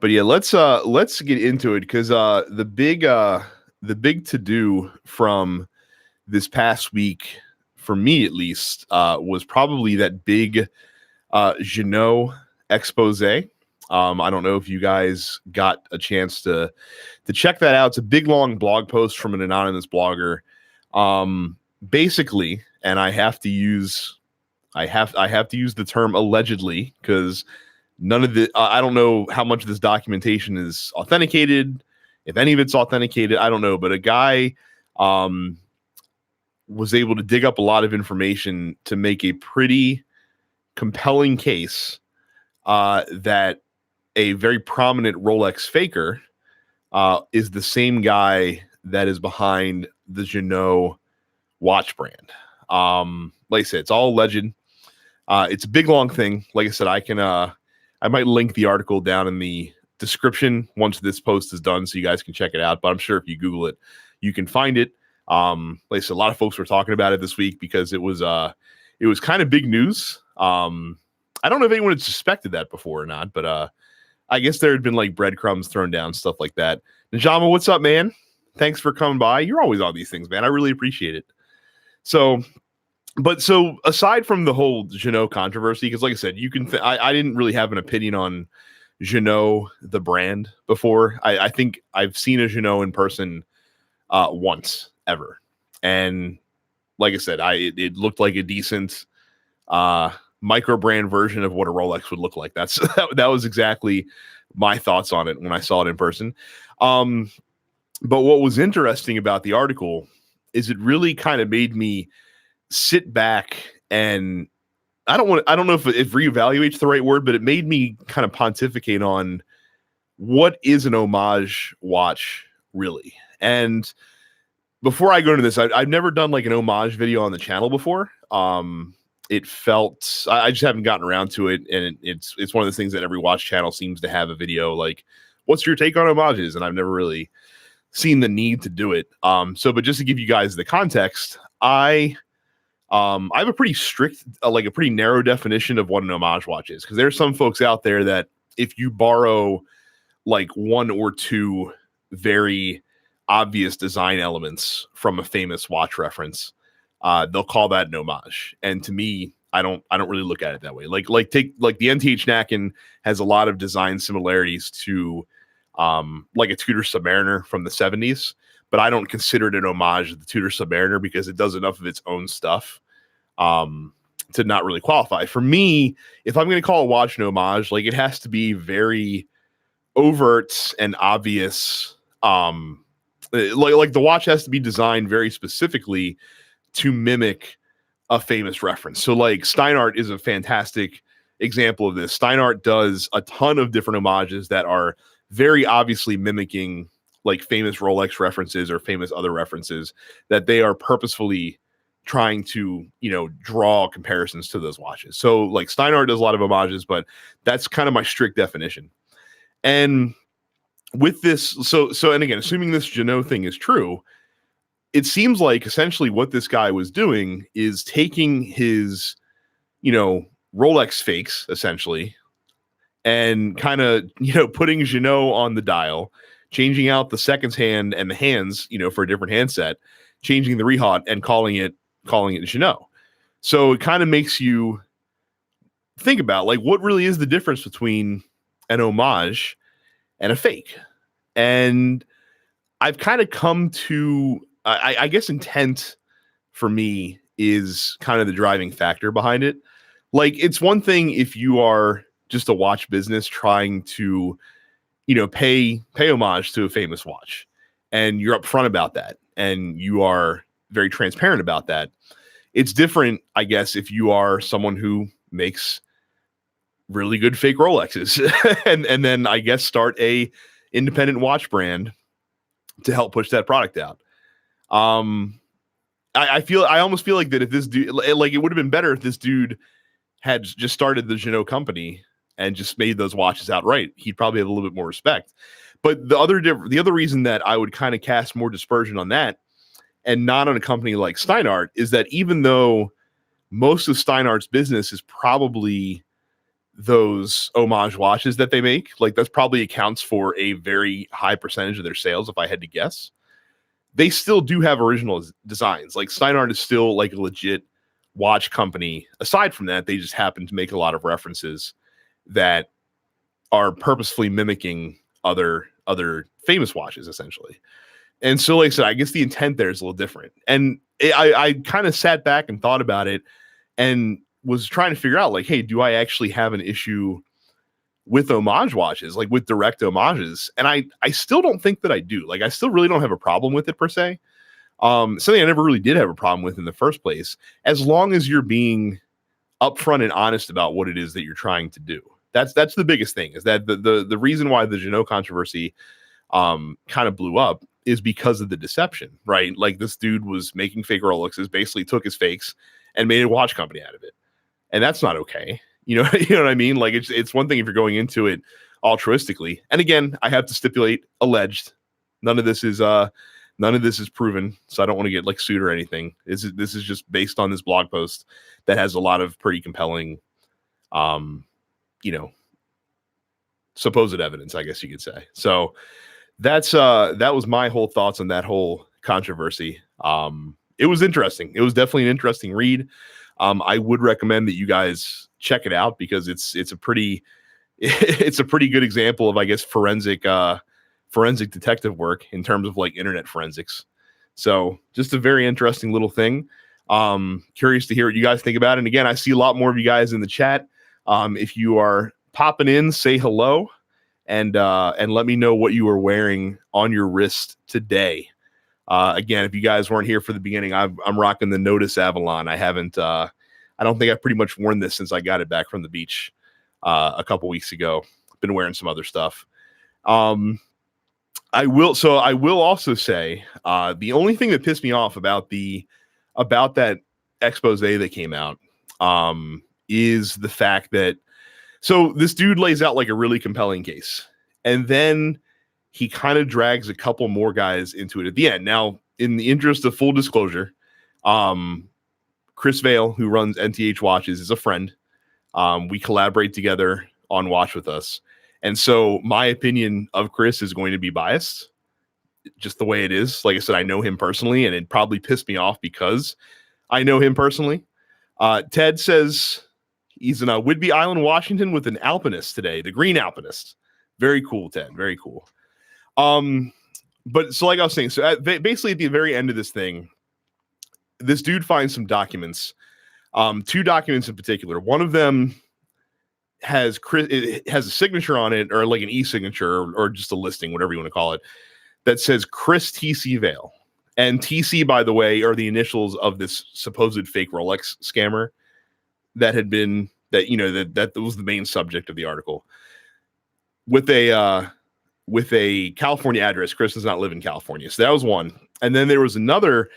But yeah, let's get into it because the big to do from this past week, for me at least, was probably that big Ginault expose. I don't know if you guys got a chance to check that out. It's a big long blog post from an anonymous blogger. Basically, and I have to use the term allegedly because none of the I don't know how much of this documentation is authenticated, if any of it's authenticated, I don't know, but a guy was able to dig up a lot of information to make a pretty compelling case that a very prominent Rolex faker is the same guy that is behind the Ginault watch brand. Like I said, it's all alleged. It's a big long thing. Like I said, I might link the article down in the description once this post is done so you guys can check it out. But I'm sure if you Google it, you can find it. Like I said, a lot of folks were talking about it this week because it was kind of big news. I don't know if anyone had suspected that before or not, but I guess there had been like breadcrumbs thrown down, stuff like that. Najama, what's up, man? Thanks for coming by. You're always on these things, man. I really appreciate it. So aside from the whole Ginault controversy, because like I said, you can I didn't really have an opinion on Ginault, the brand, before. I think I've seen a Ginault in person once ever. And like I said, it looked like a decent micro brand version of what a Rolex would look like. That was exactly my thoughts on it when I saw it in person. But what was interesting about the article is it really kind of made me sit back and I don't know if reevaluate's the right word, but it made me kind of pontificate on what is an homage watch really. And before I go into this, I've never done like an homage video on the channel before. It felt I just haven't gotten around to it, and it's one of the things that every watch channel seems to have a video like, what's your take on homages? And I've never really seen the need to do it. But just to give you guys the context, I have a pretty strict, like a pretty narrow definition of what an homage watch is, because there's some folks out there that if you borrow like one or two very obvious design elements from a famous watch reference, they'll call that an homage. And to me, I don't really look at it that way. Like the NTH Nacken has a lot of design similarities to like a Tudor Submariner from the 70s, but I don't consider it an homage to the Tudor Submariner because it does enough of its own stuff to not really qualify. For me, if I'm going to call a watch an homage, like it has to be very overt and obvious. Like the watch has to be designed very specifically to mimic a famous reference. So like Steinart is a fantastic example of this. Steinart does a ton of different homages that are very obviously mimicking like famous Rolex references or famous other references that they are purposefully trying to, draw comparisons to those watches. So like Steinart does a lot of homages, but that's kind of my strict definition. And with this, and again, assuming this Ginault thing is true, it seems like essentially what this guy was doing is taking his, Rolex fakes essentially, and kind of, putting Ginault on the dial, changing out the seconds hand and the hands, for a different handset, changing the rehaut and calling it Ginault. So it kind of makes you think about like what really is the difference between an homage and a fake. And I've kind of come to, I guess intent for me is kind of the driving factor behind it. Like it's one thing if you are just a watch business trying to, pay homage to a famous watch and you're upfront about that and you are very transparent about that. It's different, I guess, if you are someone who makes really good fake Rolexes and then I guess start a independent watch brand to help push that product out. I almost feel like that if this dude, like it would have been better if this dude had just started the Ginault company and just made those watches outright. He'd probably have a little bit more respect. But the other reason that I would kind of cast more dispersion on that and not on a company like Steinart is that even though most of Steinart's business is probably those Homage watches that they make. Like that's probably accounts for a very high percentage of their sales, if I had to guess. They still do have original designs. Like Steinhardt is still like a legit watch company. Aside from that, they just happen to make a lot of references that are purposefully mimicking other famous watches, essentially. And so, like I said, I guess the intent there is a little different. And I kind of sat back and thought about it and was trying to figure out, like, hey, do I actually have an issue with Homage watches, like with direct homages? And I still don't think that I do. Like, I still really don't have a problem with it per se. Something I never really did have a problem with in the first place, as long as you're being upfront and honest about what it is that you're trying to do. That's the biggest thing, is that the reason why the Ginault controversy kind of blew up is because of the deception, right? Like this dude was making fake Rolexes, basically took his fakes and made a watch company out of it. And that's not okay. You know what I mean? Like it's one thing if you're going into it altruistically. And again, I have to stipulate alleged. None of this is proven, so I don't want to get like sued or anything. This is just based on this blog post that has a lot of pretty compelling supposed evidence, I guess you could say. So that was my whole thoughts on that whole controversy. It was interesting. It was definitely an interesting read. I would recommend that you guys check it out because it's a pretty good example of, I guess, forensic detective work in terms of like internet forensics. So just a very interesting little thing. Curious to hear what you guys think about it. And again, I see a lot more of you guys in the chat. If you are popping in, say hello and let me know what you are wearing on your wrist today. Again, if you guys weren't here for the beginning, I'm rocking the Notice Avalon. I don't think I've pretty much worn this since I got it back from the beach a couple weeks ago. Been wearing some other stuff. I will also say the only thing that pissed me off about that expose that came out is the fact that, so this dude lays out like a really compelling case, and then he kind of drags a couple more guys into it at the end. Now, in the interest of full disclosure, Chris Vale, who runs NTH Watches, is a friend. We collaborate together on Watch With Us. And so my opinion of Chris is going to be biased, just the way it is. Like I said, I know him personally, and it probably pissed me off because I know him personally. Ted says he's in Whidbey Island, Washington, with an alpinist today, the Green Alpinist. Very cool, Ted. Very cool. But so like I was saying, so basically at the very end of this thing, this dude finds some documents, 2 documents in particular. One of them has a signature on it, or like an e-signature, or just a listing, whatever you want to call it, that says Chris TC Vale. And TC, by the way, are the initials of this supposed fake Rolex scammer that was the main subject of the article. With a California address. Chris does not live in California. So that was one. And then there was another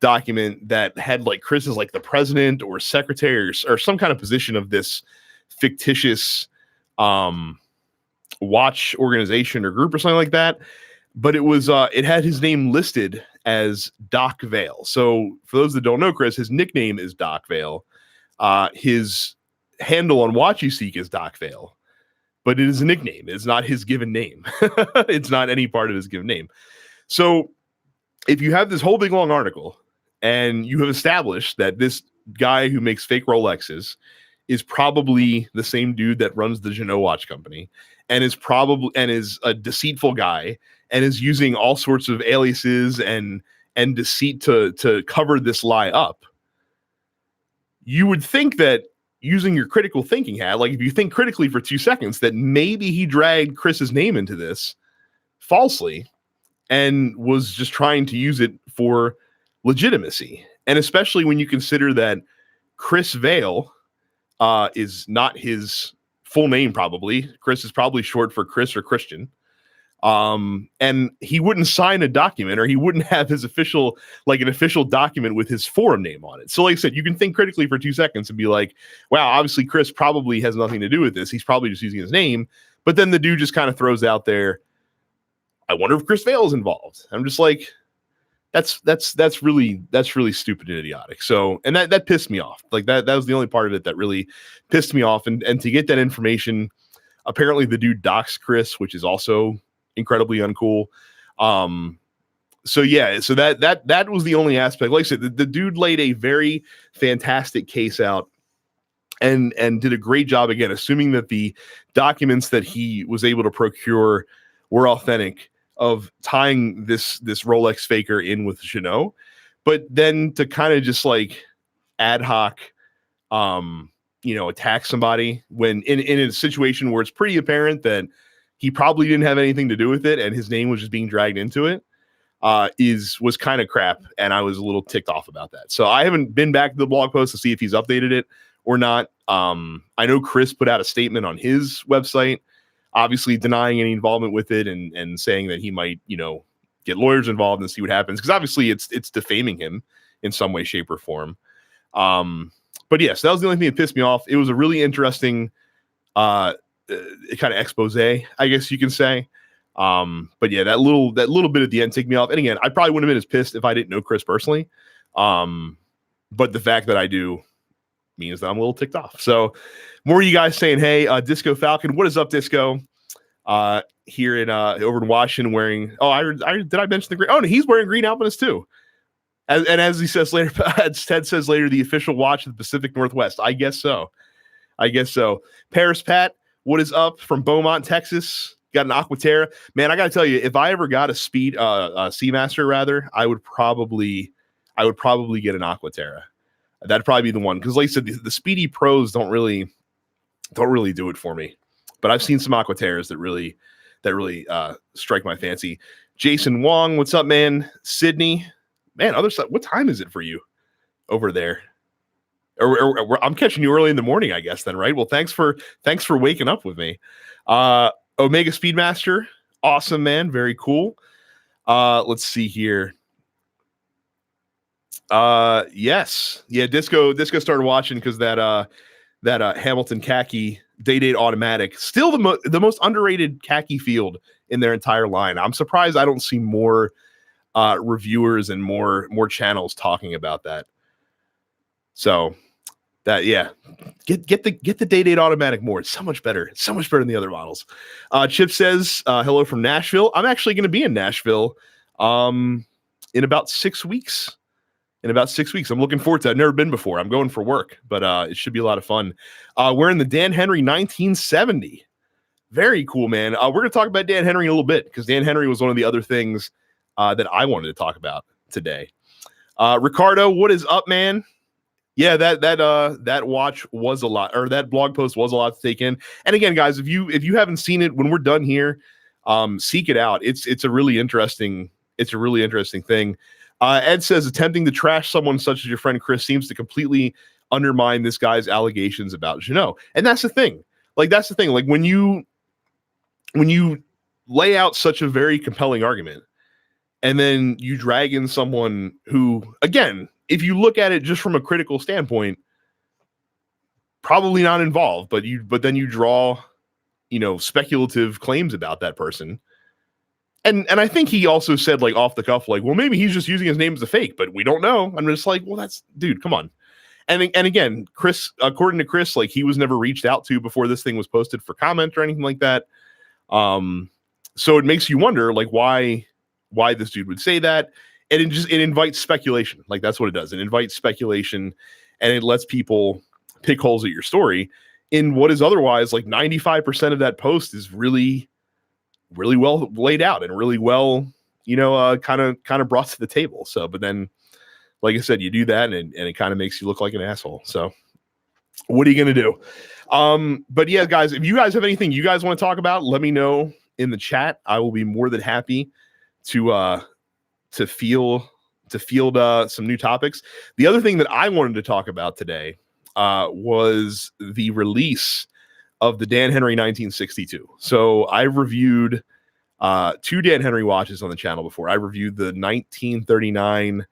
document that had like Chris is like the president or secretary or some kind of position of this fictitious watch organization or group or something like that. But it had his name listed as Doc Vale. So for those that don't know Chris, his nickname is Doc Vale. His handle on WatchySeek is Doc Vale. But it is a nickname. It's not his given name. It's not any part of his given name. So if you have this whole big long article and you have established that this guy who makes fake Rolexes is probably the same dude that runs the Ginault watch company and is a deceitful guy and is using all sorts of aliases and deceit to cover this lie up, you would think that using your critical thinking hat, like if you think critically for 2 seconds, that maybe he dragged Chris's name into this falsely and was just trying to use it for legitimacy. And especially when you consider that Chris Vale is not his full name, probably. Chris is probably short for Chris or Christian. And he wouldn't sign a document, or he wouldn't have his official document with his forum name on it. So like I said, you can think critically for 2 seconds and be like, wow, obviously Chris probably has nothing to do with this. He's probably just using his name. But then the dude just kind of throws out there, I wonder if Chris Vale is involved. I'm just like, that's really stupid and idiotic. So, and that pissed me off. Like that was the only part of it that really pissed me off. And to get that information, apparently the dude docs Chris, which is also incredibly uncool. So yeah, so that was the only aspect. Like I said, the dude laid a very fantastic case out and did a great job, again, assuming that the documents that he was able to procure were authentic, of tying this Rolex faker in with Ginault. But then to kind of just like ad hoc attack somebody when in a situation where it's pretty apparent that he probably didn't have anything to do with it and his name was just being dragged into it, was kind of crap. And I was a little ticked off about that. So I haven't been back to the blog post to see if he's updated it or not. I know Chris put out a statement on his website, obviously denying any involvement with it and saying that he might, get lawyers involved and see what happens. Because obviously it's defaming him in some way, shape, or form. But yes, that was the only thing that pissed me off. It was a really interesting kind of expose, I guess you can say. But yeah, that little bit at the end ticked me off. And again, I probably wouldn't have been as pissed if I didn't know Chris personally. But the fact that I do means that I'm a little ticked off. So more of you guys saying, hey, Disco Falcon, what is up, Disco? Here in over in Washington wearing, did I mention the green? Oh, no, he's wearing green Alpinist too. As he says later, as Ted says later, the official watch of the Pacific Northwest. I guess so. Paris Pat, what is up from Beaumont, Texas? Got an Aquaterra. Man, I got to tell you, if I ever got a Seamaster, rather, I would probably get an Aquaterra. That'd probably be the one. Because like I said, the Speedy Pros don't really do it for me. But I've seen some Aquaterras that really strike my fancy. Jason Wong, what's up, man? Sydney, man, other side. What time is it for you over there? Or I'm catching you early in the morning, I guess. Then, right? Well, thanks for waking up with me. Omega Speedmaster, awesome, man, very cool. Let's see here. Yes, yeah. Disco started watching because that Hamilton khaki Day-Date automatic, still the most underrated khaki field in their entire line. I'm surprised I don't see more reviewers and more channels talking about that. So that, yeah, get the Day-Date automatic more. It's so much better. It's so much better than the other models. Chip says hello from Nashville. I'm actually going to be in Nashville in about 6 weeks. I'm looking forward to it. I've never been before. I'm going for work, but it should be a lot of fun. We're in the Dan Henry 1970. Very cool, man. We're going to talk about Dan Henry in a little bit because Dan Henry was one of the other things that I wanted to talk about today. Ricardo, what is up, man? Yeah, that watch was a lot, or that blog post was a lot to take in. And again, guys, if you haven't seen it, when we're done here, seek it out. It's a really interesting thing. Ed says attempting to trash someone such as your friend Chris seems to completely undermine this guy's allegations about Ginault. And that's the thing. Like when you lay out such a very compelling argument and then you drag in someone who, again, if you look at it just from a critical standpoint, probably not involved, but then you draw, speculative claims about that person. And I think he also said, like, off the cuff, like, well, maybe he's just using his name as a fake, but we don't know. I'm just like, well, dude, come on. And again, Chris, according to Chris, like, he was never reached out to before this thing was posted for comment or anything like that. So it makes you wonder, like, why this dude would say that. And it invites speculation. Like, that's what it does. It invites speculation and it lets people pick holes at your story in what is otherwise like 95% of that post is really well laid out and really well, kind of brought to the table. So, but then, like I said, you do that and it kind of makes you look like an asshole. So what are you going to do? But yeah, guys, if you guys have anything you guys want to talk about, let me know in the chat. I will be more than happy to field some new topics. The other thing that I wanted to talk about today was the release of the Dan Henry 1962. So I reviewed two Dan Henry watches on the channel before. I reviewed the 1939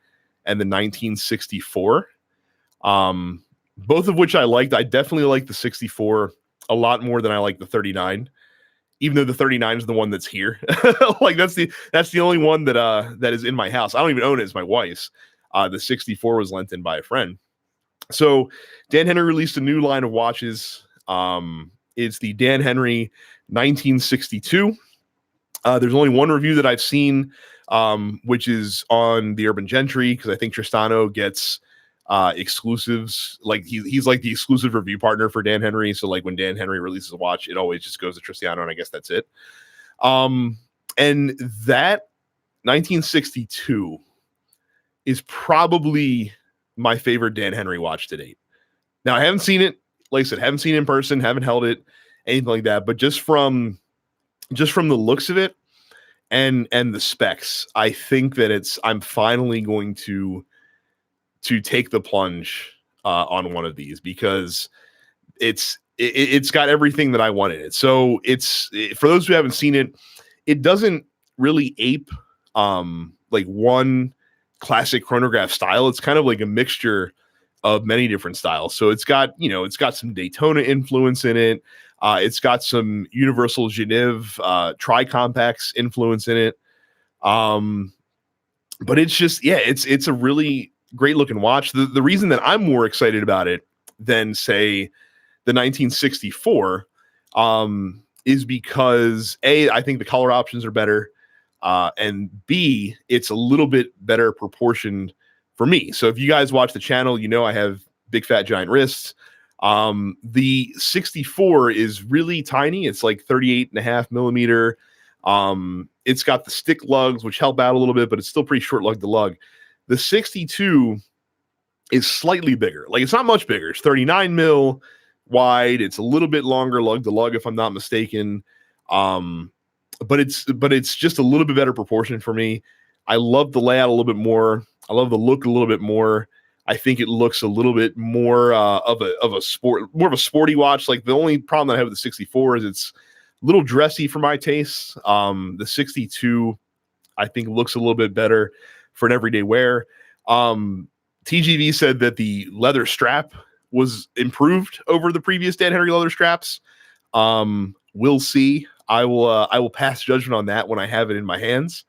and the 1964, both of which I liked. I definitely liked the 64 a lot more than I liked the 39. even though the 39 is the one that's here. Like that's the only one that is in my house. I don't even own it. It's my wife's. The 64 was lent in by a friend. So Dan Henry released a new line of watches. It's the Dan Henry 1962. There's only one review that I've seen, which is on the Urban Gentry, because I think Tristano gets exclusives. Like he's like the exclusive review partner for Dan Henry. So like when Dan Henry releases a watch, it always just goes to Tristano, and I guess that's it. And that 1962 is probably my favorite Dan Henry watch to date. Now I haven't seen it. Like I said, haven't seen it in person, haven't held it, anything like that. But just from the looks of it and the specs, I think that I'm finally going to take the plunge on one of these, because it's got everything that I wanted it. So for those who haven't seen it, it doesn't really ape like one classic chronograph style. It's kind of like a mixture of many different styles. So it's got some Daytona influence in it. It's got some Universal Genève tri-compacts influence in it. But it's just, it's a really great looking watch. The reason that I'm more excited about it than, say, the 1964 is because A, I think the color options are better, and B, it's a little bit better proportioned for me. So if you guys watch the channel, you know I have big fat giant wrists. The 64 is really tiny. It's like 38.5 millimeter. It's got the stick lugs, which help out a little bit, but it's still pretty short lug to lug. The 62 is slightly bigger. Like, it's not much bigger. It's 39 mil wide. It's a little bit longer lug to lug, if I'm not mistaken. But it's just a little bit better proportion for me. I love the layout a little bit more. I love the look a little bit more. I think it looks a little bit more of a sporty watch. Like, the only problem that I have with the 64 is it's a little dressy for my tastes. The 62, I think, looks a little bit better for an everyday wear. TGV said that the leather strap was improved over the previous Dan Henry leather straps. We'll see. I will pass judgment on that when I have it in my hands,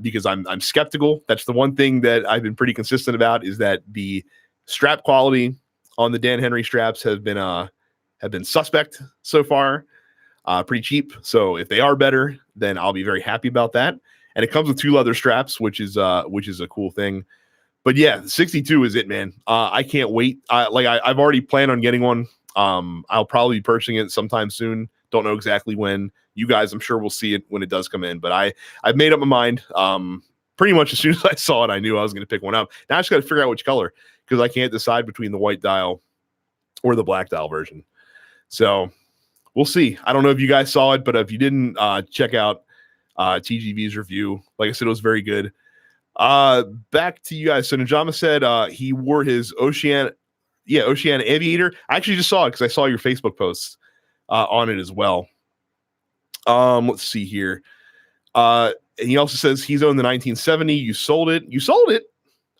because I'm skeptical. That's the one thing that I've been pretty consistent about, is that the strap quality on the Dan Henry straps have been suspect so far, pretty cheap. So if they are better, then I'll be very happy about that. And it comes with 2 leather straps, which is a cool thing. But yeah, 62 is it, man. I can't wait. I've already planned on getting one. I'll probably be purchasing it sometime soon. Don't know exactly when. You guys, I'm sure, will see it when it does come in. But I've made up my mind. Pretty much as soon as I saw it, I knew I was going to pick one up. Now I just got to figure out which color, because I can't decide between the white dial or the black dial version. So we'll see. I don't know if you guys saw it, but if you didn't, check out TGV's review. Like I said, it was very good. Back to you guys. So Najama said he wore his Oceana Aviator. I actually just saw it because I saw your Facebook posts on it as well. Let's see here. And he also says he's owned the 1970. You sold it.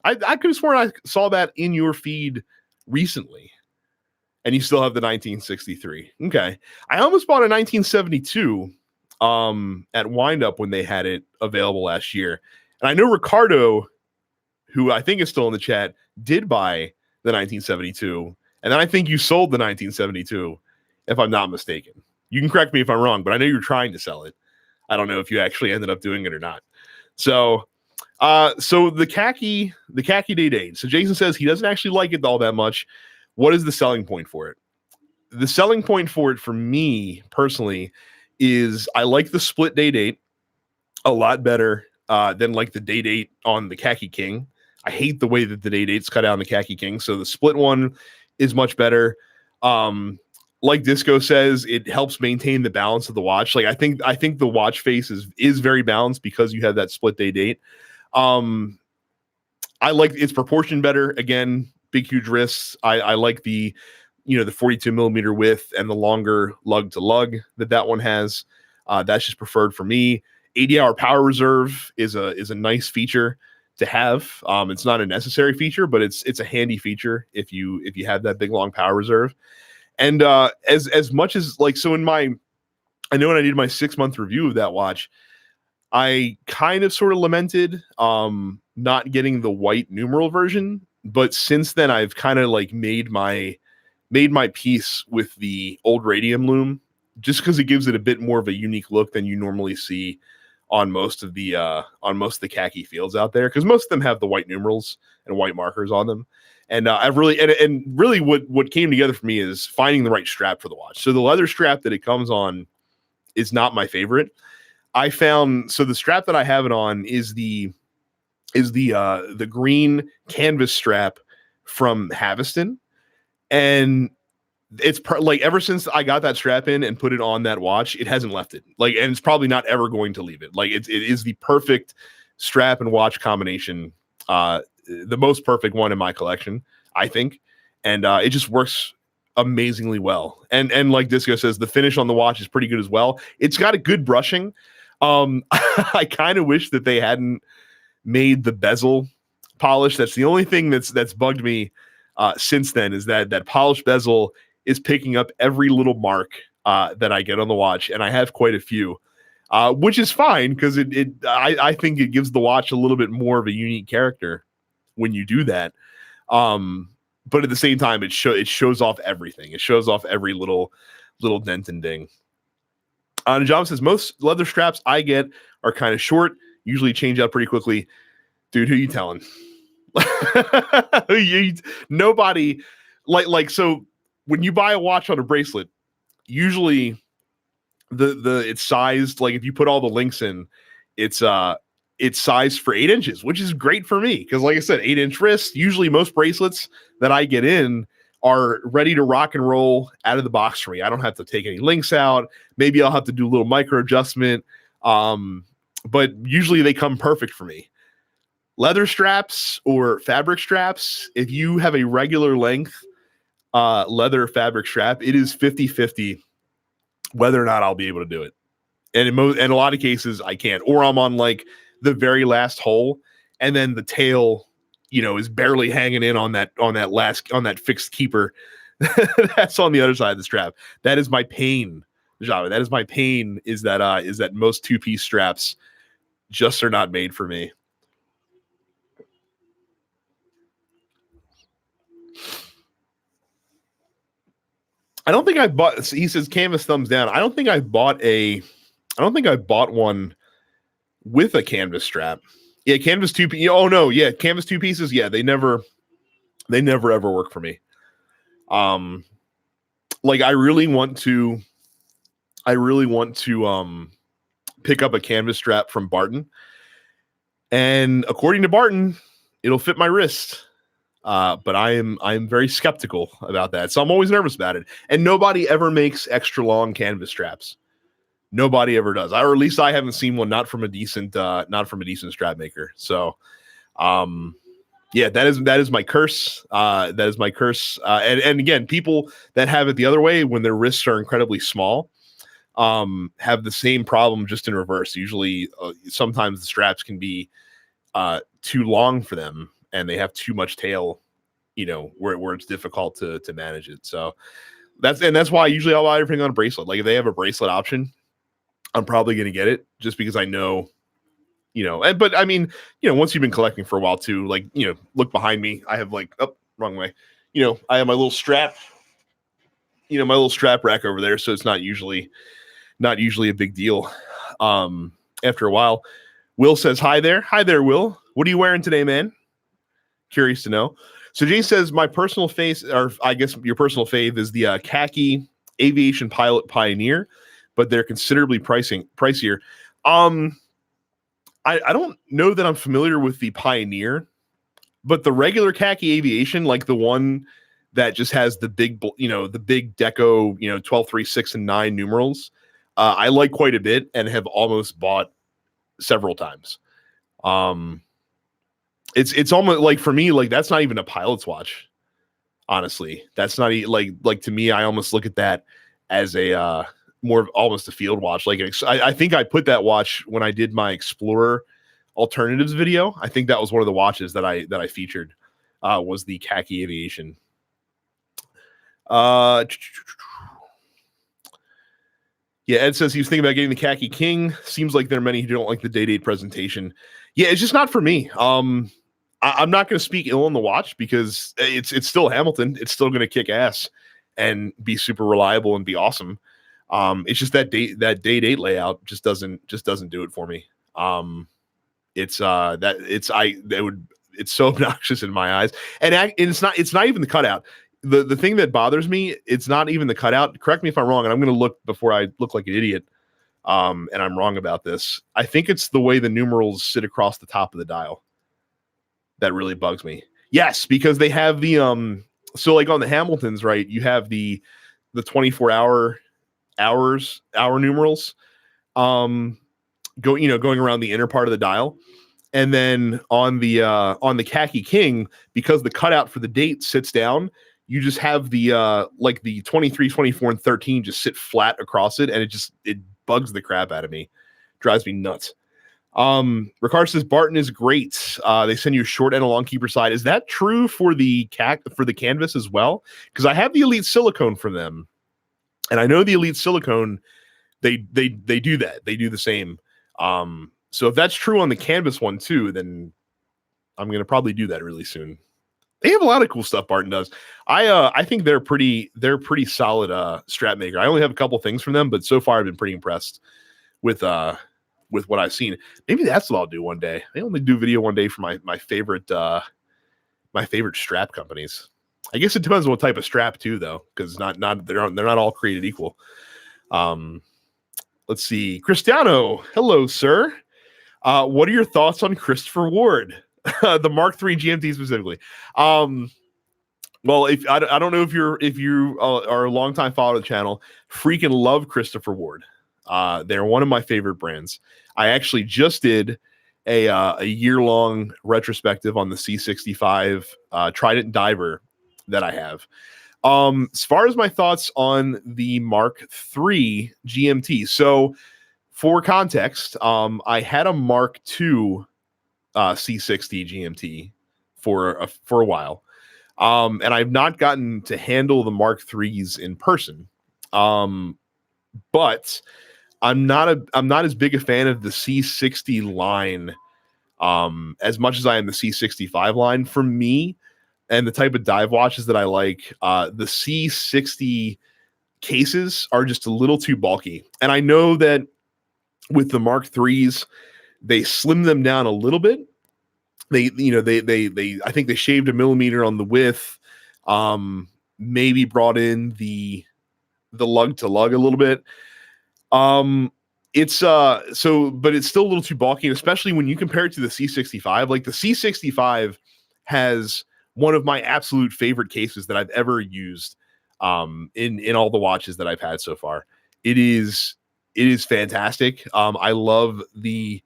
I could have sworn I saw that in your feed recently. And you still have the 1963. Okay. I almost bought a 1972 at Windup when they had it available last year. And I know Ricardo, who I think is still in the chat, did buy the 1972. And then I think you sold the 1972, if I'm not mistaken. You can correct me if I'm wrong, but I know you're trying to sell it. I don't know if you actually ended up doing it or not. So the khaki day date. So Jason says he doesn't actually like it all that much. What is the selling point for it? The selling point for it, for me personally, is I like the split day date a lot better than like the day date on the Khaki King. I hate the way that the day date's cut out on the Khaki King. So the split one is much better. Like Disco says, it helps maintain the balance of the watch. Like I think the watch face is very balanced because you have that split day date. I like its proportion better. Again, big huge wrists. I like the 42 millimeter width and the longer lug to lug that one has. That's just preferred for me. 80-hour power reserve is a nice feature to have. It's not a necessary feature, but it's a handy feature if you have that big long power reserve. And as much as, like, so in my I know when I did my 6-month review of that watch, I kind of sort of lamented not getting the white numeral version, but since then I've kind of like made my peace with the old radium loom, just because it gives it a bit more of a unique look than you normally see on most of the khaki fields out there, because most of them have the white numerals and white markers on them. And I've really and really what came together for me is finding the right strap for the watch. So the leather strap that it comes on is not my favorite. I found, so the strap that I have it on is the green canvas strap from Haviston, and it's like ever since I got that strap in and put it on that watch, it hasn't left it. Like, and it's probably not ever going to leave it. Like, it is the perfect strap and watch combination, the most perfect one in my collection, I think, and it just works amazingly well. And like Disco says, the finish on the watch is pretty good as well. It's got a good brushing. I kind of wish that they hadn't made the bezel polish. That's the only thing that's bugged me since then, is that polished bezel is picking up every little mark that I get on the watch, and I have quite a few, which is fine, because I think it gives the watch a little bit more of a unique character when you do that. But at the same time, it shows off everything. It shows off every little dent and ding. Najam says, most leather straps I get are kind of short, usually change out pretty quickly. Dude, who you telling? Nobody, like so when you buy a watch on a bracelet, usually it's sized, like if you put all the links in, it's sized for 8 inches, which is great for me, because like I said, 8-inch wrist. Usually most bracelets that I get in are ready to rock and roll out of the box for me. I don't have to take any links out. Maybe I'll have to do a little micro adjustment, but usually they come perfect for me. Leather straps or fabric straps, if you have a regular length leather fabric strap, it is 50-50 whether or not I'll be able to do it. And in a lot of cases, I can't. Or I'm on like the very last hole, and then the tail, is barely hanging in on that fixed keeper that's on the other side of the strap. That is my pain, Java. That is my pain. Is that most 2-piece straps just are not made for me. I don't think I bought. He says canvas thumbs down. I don't think I bought one with a canvas strap. Yeah, canvas 2-piece. Oh no, yeah, canvas 2 pieces. Yeah, they never ever work for me. Like I really want to pick up a canvas strap from Barton, and according to Barton, it'll fit my wrist. But I'm very skeptical about that, so I'm always nervous about it. And nobody ever makes extra long canvas straps. Nobody ever does, or at least I haven't seen one. Not from a decent strap maker. So, yeah, that is my curse. That is my curse. And again, people that have it the other way, when their wrists are incredibly small, have the same problem, just in reverse. Usually, sometimes the straps can be too long for them, and they have too much tail, where it's difficult to manage it. So that's why usually I'll buy everything on a bracelet. Like if they have a bracelet option, I'm probably going to get it, just because I know, but I mean, once you've been collecting for a while too, like, look behind me. I have wrong way. I have my little strap, my little strap rack over there. So it's not usually a big deal. After a while, Will says, hi there, Will. What are you wearing today, man? Curious to know. So Jay says, my personal or I guess your personal fave is the khaki aviation pilot Pioneer, but they're considerably pricier. I don't know that I'm familiar with the Pioneer, but the regular khaki aviation, like the one that just has the big deco, 12, 3, 6, and 9 numerals, I like quite a bit and have almost bought several times. It's almost like, for me, like that's not even a pilot's watch. Honestly, that's not like to me, I almost look at that as a more of almost a field watch. Like I think I put that watch when I did my Explorer alternatives video. I think that was one of the watches that I featured, was the khaki aviation. Yeah, Ed says he was thinking about getting the Khaki King. Seems like there are many who don't like the day date presentation. Yeah, it's just not for me. I'm not going to speak ill on the watch because it's still Hamilton. It's still going to kick ass and be super reliable and be awesome. It's just that day date layout just doesn't do it for me. It's so obnoxious in my eyes, and it's not even the cutout. The thing that bothers me, it's not even the cutout. Correct me if I'm wrong, and I'm going to look before I look like an idiot. And I'm wrong about this. I think it's the way the numerals sit across the top of the dial that really bugs me. Yes, because they have the so like on the Hamiltons, right? You have the 24 hour numerals going around the inner part of the dial. And then on the Khaki King, because the cutout for the date sits down, you just have the like the 23, 24, and 13 just sit flat across it, and it bugs the crap out of me. Drives me nuts. Ricard says Barton is great. They send you a short and a long keeper side. Is that true for the canvas as well? Because I have the Elite Silicone from them, and I know the Elite Silicone they do that. They do the same. So if that's true on the canvas one too, then I'm gonna probably do that really soon. They have a lot of cool stuff Barton does. I think they're pretty solid strap maker. I only have a couple things from them, but so far I've been pretty impressed with what I've seen. Maybe that's what I'll do one day. I only do video one day for my favorite strap companies. I guess it depends on what type of strap too, though, because they're not all created equal. Let's see, Cristiano. Hello, sir. What are your thoughts on Christopher Ward? The Mark III GMT specifically. Well, if I don't know if you are a longtime follower of the channel, freaking love Christopher Ward. They're one of my favorite brands. I actually just did a year-long retrospective on the C65 Trident diver that I have. As far as my thoughts on the Mark III GMT, so for context, I had a Mark II C60 GMT for a while, and I've not gotten to handle the Mark IIIs in person. But I'm not as big a fan of the C60 line as much as I am the C65 line. For me, and the type of dive watches that I like, the C60 cases are just a little too bulky. And I know that with the Mark IIIs, they slimmed them down a little bit. They I think they shaved a millimeter on the width, maybe brought in the lug to lug a little bit. But it's still a little too bulky, and especially when you compare it to the C65. Like the C65 has one of my absolute favorite cases that I've ever used in all the watches that I've had so far. It is fantastic. I love the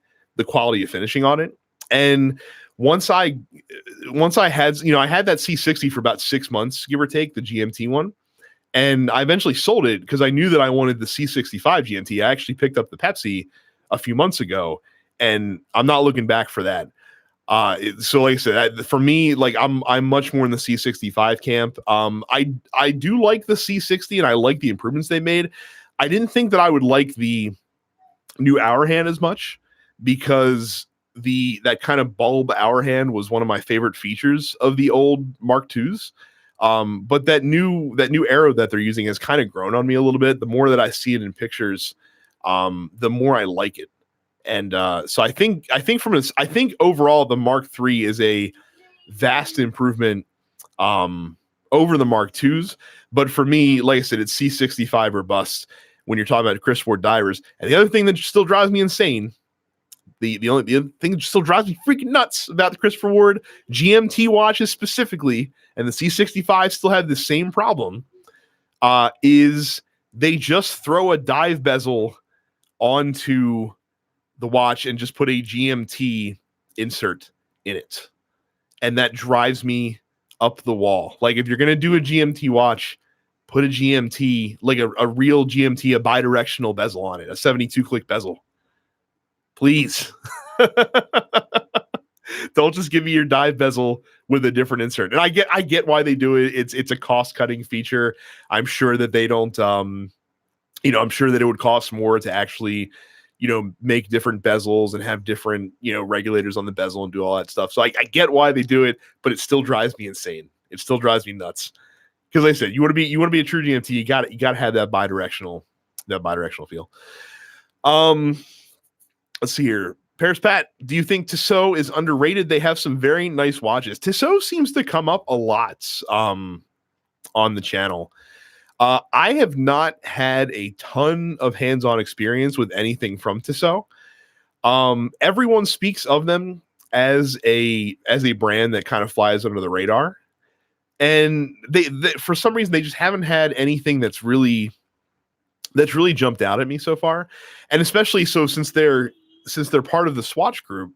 quality of finishing on it. And once I had, I had that C60 for about 6 months, give or take, the GMT one. And I eventually sold it because I knew that I wanted the C65 GMT. I actually picked up the Pepsi a few months ago, and I'm not looking back for that. So like I said, for me, like I'm much more in the C65 camp. I do like the C60 and I like the improvements they made. I didn't think that I would like the new hour hand as much because that kind of bulb hour hand was one of my favorite features of the old Mark IIs. But that new arrow that they're using has kind of grown on me a little bit. The more that I see it in pictures, the more I like it. And so I think overall the Mark III is a vast improvement over the Mark IIs. But for me, like I said, it's C65 or bust when you're talking about Chris Ward divers. And the other thing that still drives me insane, the other thing that still drives me freaking nuts about the Christopher Ward GMT watches specifically, and the C65 still have the same problem, is they just throw a dive bezel onto the watch and just put a GMT insert in it. And that drives me up the wall. Like, if you're going to do a GMT watch, put a GMT, like a real GMT, a bidirectional bezel on it, a 72 click bezel. Please. Don't just give me your dive bezel with a different insert. And I get why they do it. It's a cost cutting feature. I'm sure that they don't I'm sure that it would cost more to actually, make different bezels and have different, regulators on the bezel and do all that stuff. So I get why they do it, but it still drives me insane. It still drives me nuts. Because like I said, you want to be a true GMT, you got to have that bidirectional feel. Let's see here. Paris Pat, do you think Tissot is underrated? They have some very nice watches. Tissot seems to come up a lot on the channel. I have not had a ton of hands-on experience with anything from Tissot. Everyone speaks of them as a brand that kind of flies under the radar, and they for some reason they just haven't had anything that's really jumped out at me so far, and especially so since they're part of the Swatch Group,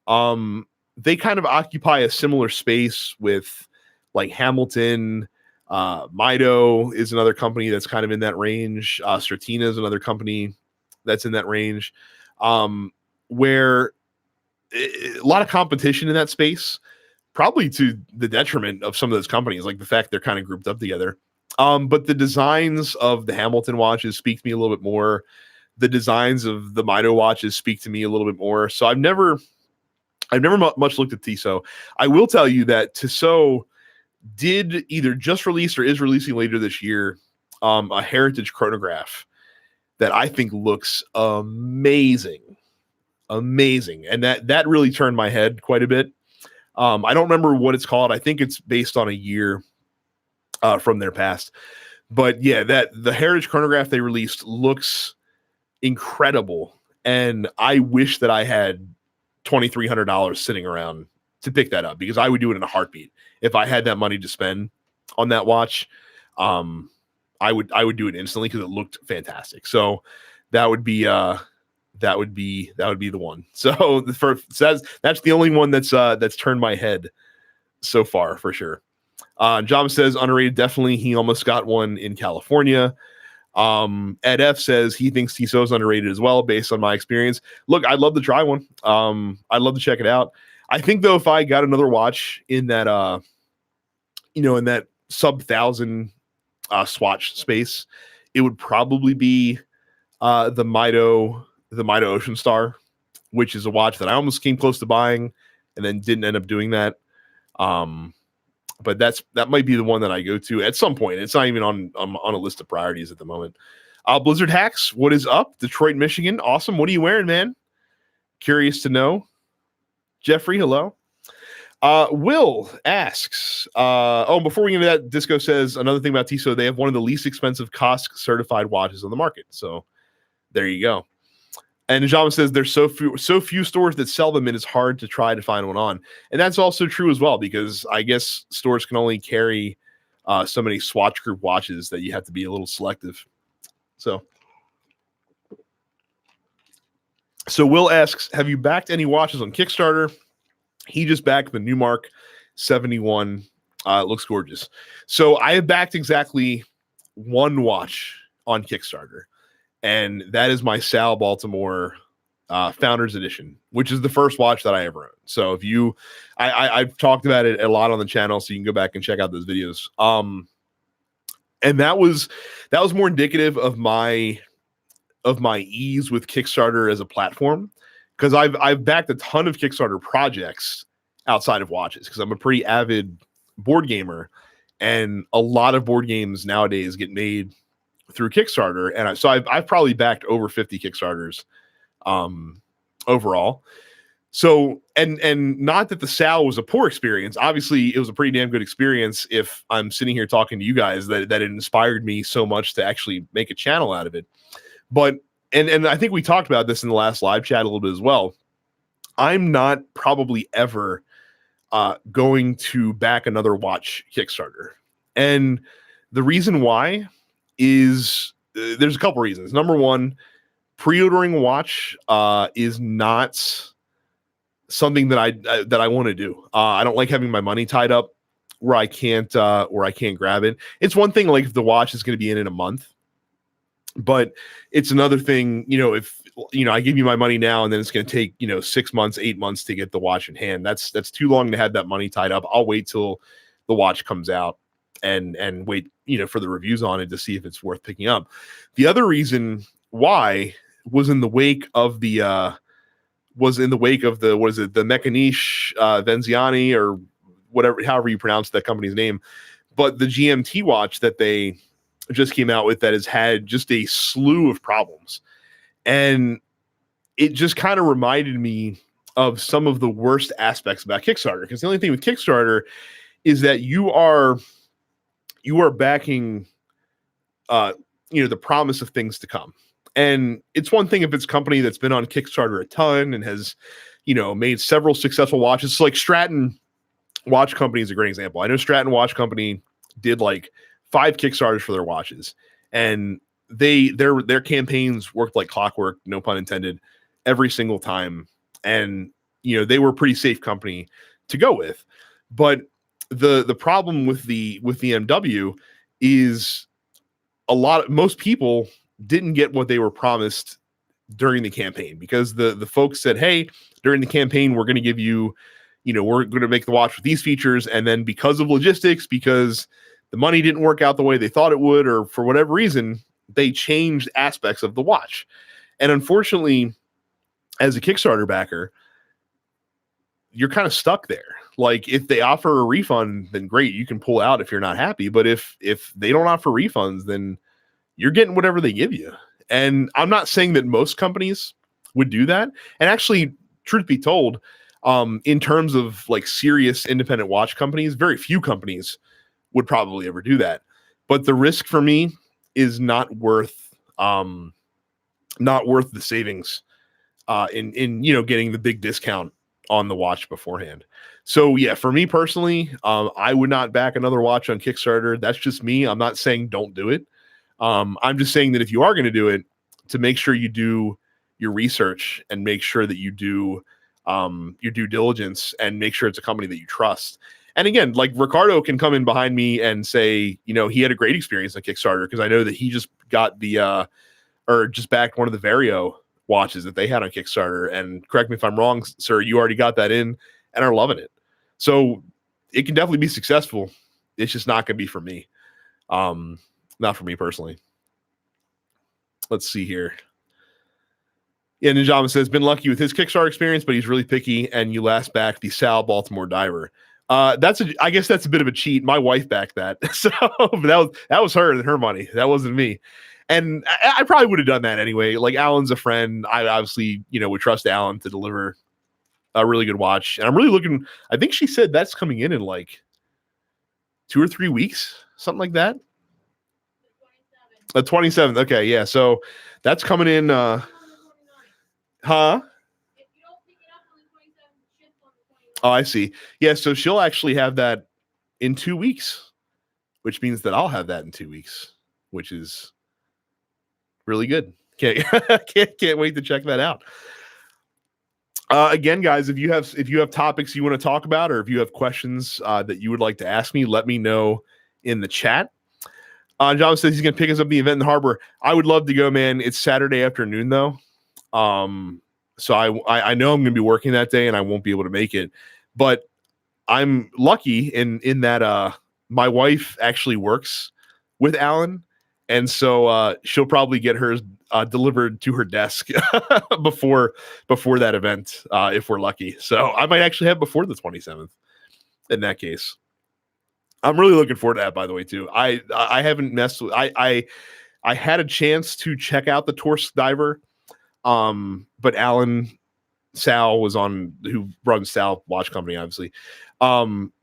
they kind of occupy a similar space with like Hamilton. Mido is another company that's kind of in that range. Stratina is another company that's in that range, where a lot of competition in that space, probably to the detriment of some of those companies, like the fact they're kind of grouped up together. But the designs of the Hamilton watches speak to me a little bit more. The designs of the Mido watches speak to me a little bit more. So I've never much looked at Tissot. I will tell you that Tissot did either just release or is releasing later this year a heritage chronograph that I think looks amazing, and that really turned my head quite a bit. I don't remember what it's called. I think it's based on a year from their past, but yeah, that the heritage chronograph they released looks incredible, and I wish that I had $2,300 sitting around to pick that up, because I would do it in a heartbeat. If I had that money to spend on that watch, I would do it instantly, because it looked fantastic. So that would be the one. So that's the only one that's turned my head so far, for sure. John says underrated, definitely. He almost got one in California. Ed F says he thinks Tissot is underrated as well, based on my experience. Look, I'd love to try one. I'd love to check it out. I think though, if I got another watch in that in that sub $1,000 Swatch space, it would probably be the Mido Ocean Star, which is a watch that I almost came close to buying and then didn't end up doing that. But that might be the one that I go to at some point. It's not even on a list of priorities at the moment. Blizzard Hacks, what is up? Detroit, Michigan. Awesome. What are you wearing, man? Curious to know. Jeffrey, hello. Will asks, before we get into that, Disco says another thing about Tissot, they have one of the least expensive COSC certified watches on the market. So there you go. And Najama says there's so few stores that sell them, and it's hard to try to find one on. And that's also true as well, because I guess stores can only carry so many Swatch Group watches that you have to be a little selective. So Will asks, have you backed any watches on Kickstarter? He just backed the Newmark 71. It looks gorgeous. So I have backed exactly one watch on Kickstarter, and that is my Sal Baltimore Founders Edition, which is the first watch that I ever owned. So if you, I've talked about it a lot on the channel, so you can go back and check out those videos. And that was more indicative of my ease with Kickstarter as a platform, because I've backed a ton of Kickstarter projects outside of watches, because I'm a pretty avid board gamer, and a lot of board games nowadays get made through Kickstarter, and so I've probably backed over 50 Kickstarters overall. So and not that the Sal was a poor experience. Obviously, it was a pretty damn good experience. If I'm sitting here talking to you guys, that it inspired me so much to actually make a channel out of it. But and I think we talked about this in the last live chat a little bit as well. I'm not probably ever going to back another watch Kickstarter, and the reason why is there's a couple reasons. Number one, pre-ordering a watch is not something that I want to do. I don't like having my money tied up where I can't grab it. It's one thing, like, if the watch is going to be in a month, but it's another thing, if I give you my money now and then it's going to take 6 months, 8 months to get the watch in hand. That's too long to have that money tied up. I'll wait till the watch comes out. and wait, for the reviews on it to see if it's worth picking up. The other reason why was in the wake of the what is it, the Mechaniche Venziani, or whatever, however you pronounce that company's name, but the GMT watch that they just came out with that has had just a slew of problems. And it just kind of reminded me of some of the worst aspects about Kickstarter, because the only thing with Kickstarter is that you are backing the promise of things to come. And it's one thing if it's a company that's been on Kickstarter a ton and has made several successful watches. It's like Stratton Watch Company is a great example. I know Stratton Watch Company did like 5 Kickstarters for their watches, and their campaigns worked like clockwork, no pun intended, every single time. And they were a pretty safe company to go with. But the problem with the MW is most people didn't get what they were promised during the campaign, because the folks said, hey, during the campaign, we're going to give you, we're going to make the watch with these features. And then because of logistics, because the money didn't work out the way they thought it would, or for whatever reason, they changed aspects of the watch. And unfortunately, as a Kickstarter backer, you're kind of stuck there. Like, if they offer a refund, then great, you can pull out if you're not happy. But if they don't offer refunds, then you're getting whatever they give you. And I'm not saying that most companies would do that. And actually, truth be told, in terms of like serious independent watch companies, very few companies would probably ever do that. But the risk for me is not worth the savings in getting the big discount on the watch beforehand. So yeah, for me personally, I would not back another watch on Kickstarter. That's just me. I'm not saying don't do it. I'm just saying that if you are going to do it, to make sure you do your research and make sure that you do your due diligence and make sure it's a company that you trust. And again, like Ricardo can come in behind me and say, he had a great experience on Kickstarter, because I know that he just got just backed one of the Vario watches that they had on Kickstarter. And correct me if I'm wrong, sir, you already got that in and are loving it. So it can definitely be successful. It's just not going to be for me. Not for me personally. Let's see here. Yeah, Ninjama says, been lucky with his Kickstarter experience, but he's really picky, and you last back the Sal Baltimore diver. I guess that's a bit of a cheat. My wife backed that. So that was her and her money. That wasn't me. And I probably would have done that anyway. Like, Alan's a friend. I obviously, would trust Alan to deliver a really good watch. And I'm really looking, I think she said that's coming in like 2 or 3 weeks, something like that. The 27th. Okay. Yeah. So that's coming in, huh? Oh, I see. Yeah. So she'll actually have that in 2 weeks, which means that I'll have that in 2 weeks, which is really good. Can't wait to check that out. Again, guys, if you have topics you want to talk about, or if you have questions that you would like to ask me, let me know in the chat. John says he's going to pick us up the event in the harbor. I would love to go, man. It's Saturday afternoon though. So I know I'm going to be working that day and I won't be able to make it, but I'm lucky in that my wife actually works with Alan, and so she'll probably get hers delivered to her desk before that event if we're lucky. So I might actually have before the 27th in that case. I'm really looking forward to that, by the way, too. I haven't messed with I had a chance to check out the Torsk diver. But Sal was on, who runs Sal Watch Company, obviously,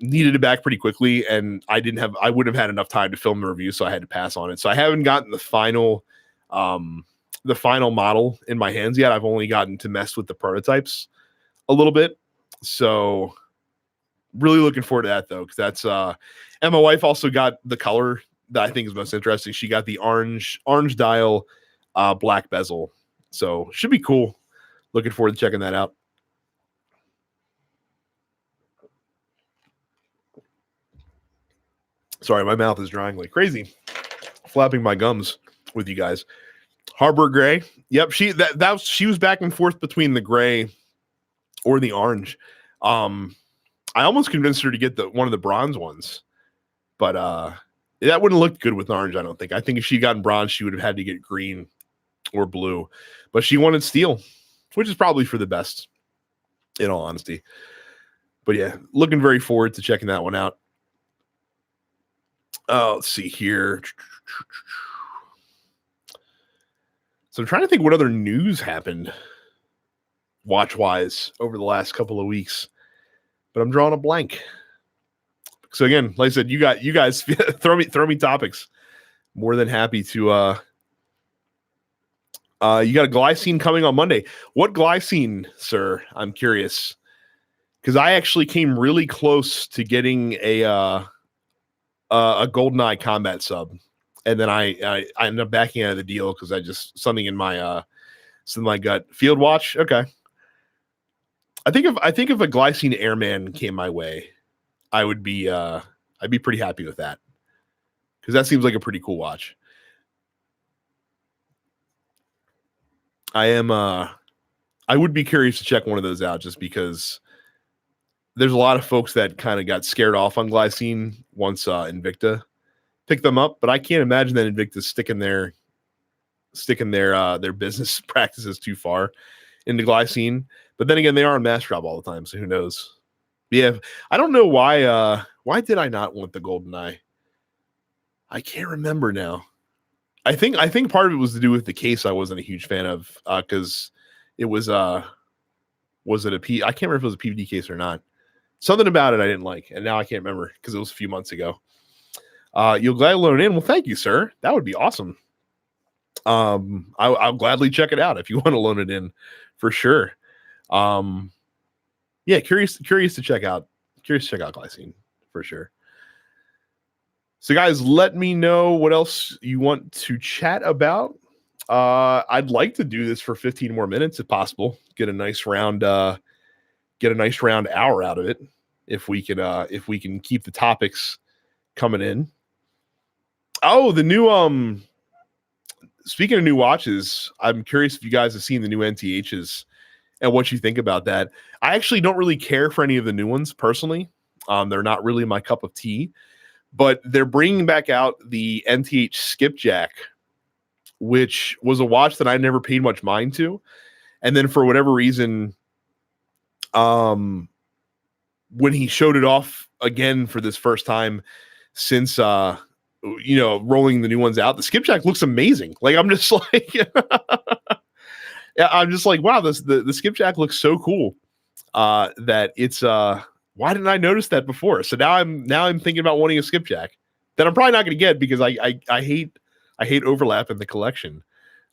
needed it back pretty quickly, and I wouldn't have had enough time to film the review, so I had to pass on it. So I haven't gotten the final model in my hands yet. I've only gotten to mess with the prototypes a little bit. So really looking forward to that though, because that's and my wife also got the color that I think is most interesting. She got the orange dial, black bezel. So should be cool. Looking forward to checking that out. Sorry, my mouth is drying like crazy. Flapping my gums with you guys. Harbor Gray. Yep, she was back and forth between the gray or the orange. I almost convinced her to get one of the bronze ones, but That wouldn't look good with orange, I don't think. I think if she'd gotten bronze, she would have had to get green or blue. But she wanted steel, which is probably for the best, in all honesty. But yeah, looking very forward to checking that one out. Let's see here. So I'm trying to think what other news happened watch-wise over the last couple of weeks. But I'm drawing a blank. So again, like I said, you guys throw me topics. More than happy to you got a glycine coming on Monday. What glycine, sir? I'm curious. Because I actually came really close to getting a GoldenEye combat sub. And then I ended up backing out of the deal because I just something in my gut. Field watch, okay. I think if a glycine airman came my way, I'd be pretty happy with that. Because that seems like a pretty cool watch. I would be curious to check one of those out just because there's a lot of folks that kind of got scared off on glycine once Invicta picked them up, but I can't imagine that Invicta's sticking their business practices too far into glycine. But then again, they are on mass drop all the time, so who knows? Yeah, I don't know why did I not want the GoldenEye? I can't remember now. I think part of it was to do with the case I wasn't a huge fan of because it was I can't remember if it was a PVD case or not. Something about it I didn't like, and now I can't remember because it was a few months ago. You'll gladly loan it in. Well, thank you, sir. That would be awesome. I'll gladly check it out if you want to loan it in for sure. Yeah, curious to check out glycine for sure. So guys, let me know what else you want to chat about. I'd like to do this for 15 more minutes if possible. Get a nice round hour out of it if we can keep the topics coming in. Oh, the new speaking of new watches, I'm curious if you guys have seen the new NTHs and what you think about that. I actually don't really care for any of the new ones personally. They're not really my cup of tea, but they're bringing back out the NTH Skipjack, which was a watch that I never paid much mind to. And then for whatever reason, when he showed it off again for this first time since, rolling the new ones out, the Skipjack looks amazing. Like, I'm just like, yeah, I'm just like, wow, the Skipjack looks so cool that it's, why didn't I notice that before? So now I'm thinking about wanting a Skipjack that I'm probably not going to get because I hate overlap in the collection.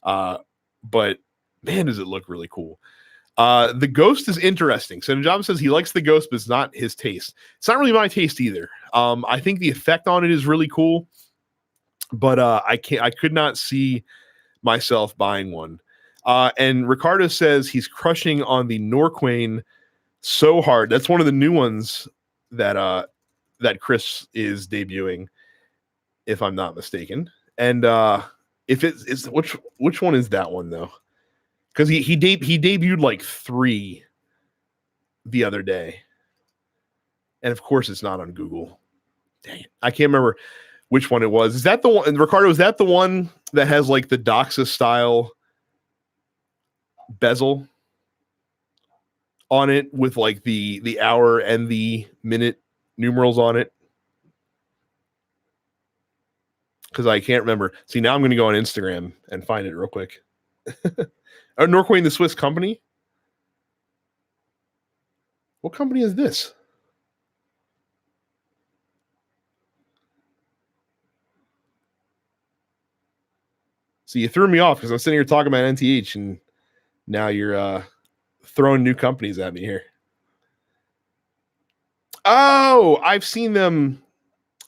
But man, does it look really cool. The Ghost is interesting. So Najam says he likes the Ghost, but it's not his taste. It's not really my taste either. I think the effect on it is really cool, but I could not see myself buying one. And Ricardo says he's crushing on the Norquain so hard. That's one of the new ones that Chris is debuting, if I'm not mistaken. And if it's which one is that one though? Because he debuted like 3 the other day, and of course it's not on Google. Dang it, I can't remember which one it was. Is that the one? And Ricardo, is that the one that has like the Doxa style bezel on it with like the hour and the minute numerals on it? Because I can't remember. See, now I'm going to go on Instagram and find it real quick. Norquain, the Swiss company? What company is this? So you threw me off because I'm sitting here talking about NTH, and now you're throwing new companies at me here. Oh, I've seen them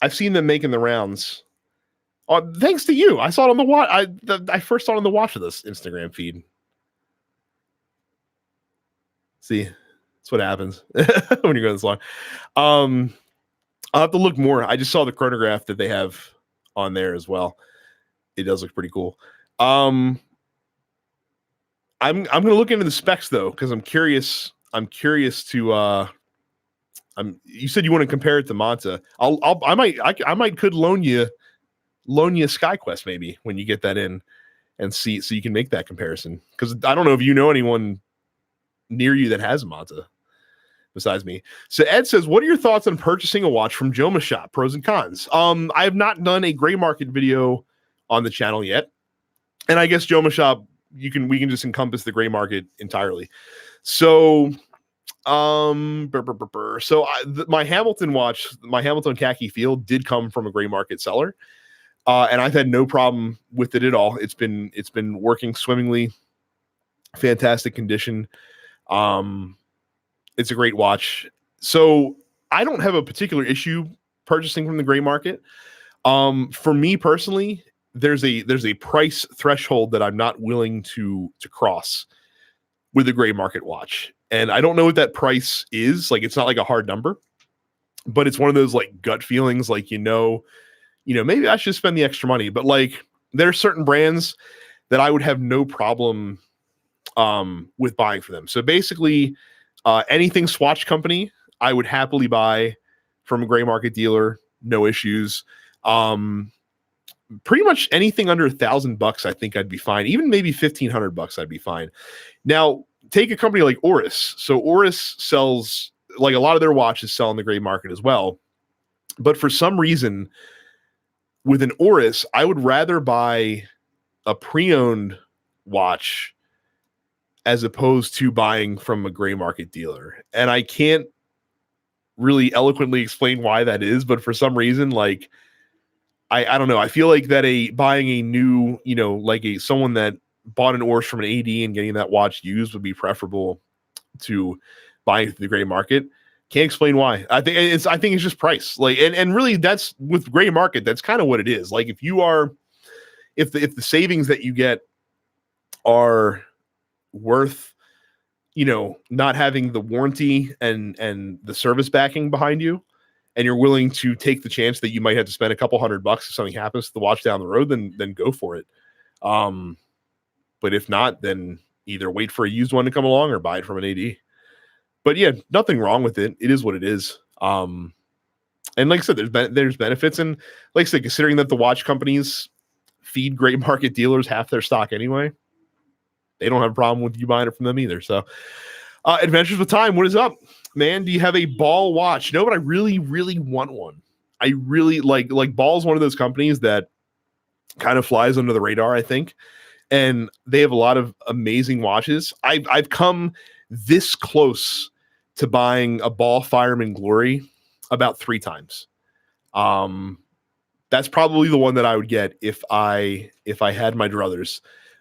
making the rounds. Thanks to you. I saw it on the watch. I first saw it on the Watch of This Instagram feed. See, that's what happens when you go this long. I'll have to look more. I just saw the chronograph that they have on there as well. It does look pretty cool. I'm gonna look into the specs though, because I'm curious to you said you want to compare it to Monta. I might could loan you loan you a SkyQuest maybe when you get that in and see, so you can make that comparison. Because I don't know if you know anyone near you that has a Monta besides me. So Ed says, what are your thoughts on purchasing a watch from Joma Shop? Pros and cons. I have not done a gray market video on the channel yet. And I guess Joma Shop, we can just encompass the gray market entirely. So my Hamilton watch, my Hamilton khaki field did come from a gray market seller. And I've had no problem with it at all. It's been working swimmingly, fantastic condition. It's a great watch. So I don't have a particular issue purchasing from the gray market. For me personally, there's a price threshold that I'm not willing to cross with a gray market watch. And I don't know what that price is. Like, it's not like a hard number, but it's one of those like gut feelings, like, maybe I should spend the extra money. But like, there are certain brands that I would have no problem with buying for them. So basically, anything Swatch Company, I would happily buy from a gray market dealer, no issues. Pretty much anything under $1,000, I think I'd be fine. Even maybe $1,500, I'd be fine. Now, take a company like Oris. So Oris sells, like, a lot of their watches sell in the gray market as well. But for some reason, with an Oris, I would rather buy a pre-owned watch as opposed to buying from a gray market dealer. And I can't really eloquently explain why that is, but for some reason, like, I don't know. I feel like that buying a new, someone that bought an Oris from an AD and getting that watch used would be preferable to buying through the gray market. Can't explain why. I think it's just price. Like, and really, that's with gray market, that's kind of what it is. Like, if the savings that you get are worth, not having the warranty and the service backing behind you, and you're willing to take the chance that you might have to spend a couple $100 if something happens to the watch down the road, then go for it. But if not, then either wait for a used one to come along or buy it from an AD. But yeah, nothing wrong with it. It is what it is. And like I said, there's benefits. And like I said, considering that the watch companies feed gray market dealers half their stock anyway, they don't have a problem with you buying it from them either. So Adventures with Time, what is up, man? Do you have a Ball watch? No, but I really, really want one. I really like Ball's one of those companies that kind of flies under the radar, I think. And they have a lot of amazing watches. I've come this close to buying a Ball Fireman Glory about 3 times. That's probably the one that I would get if I had my druthers.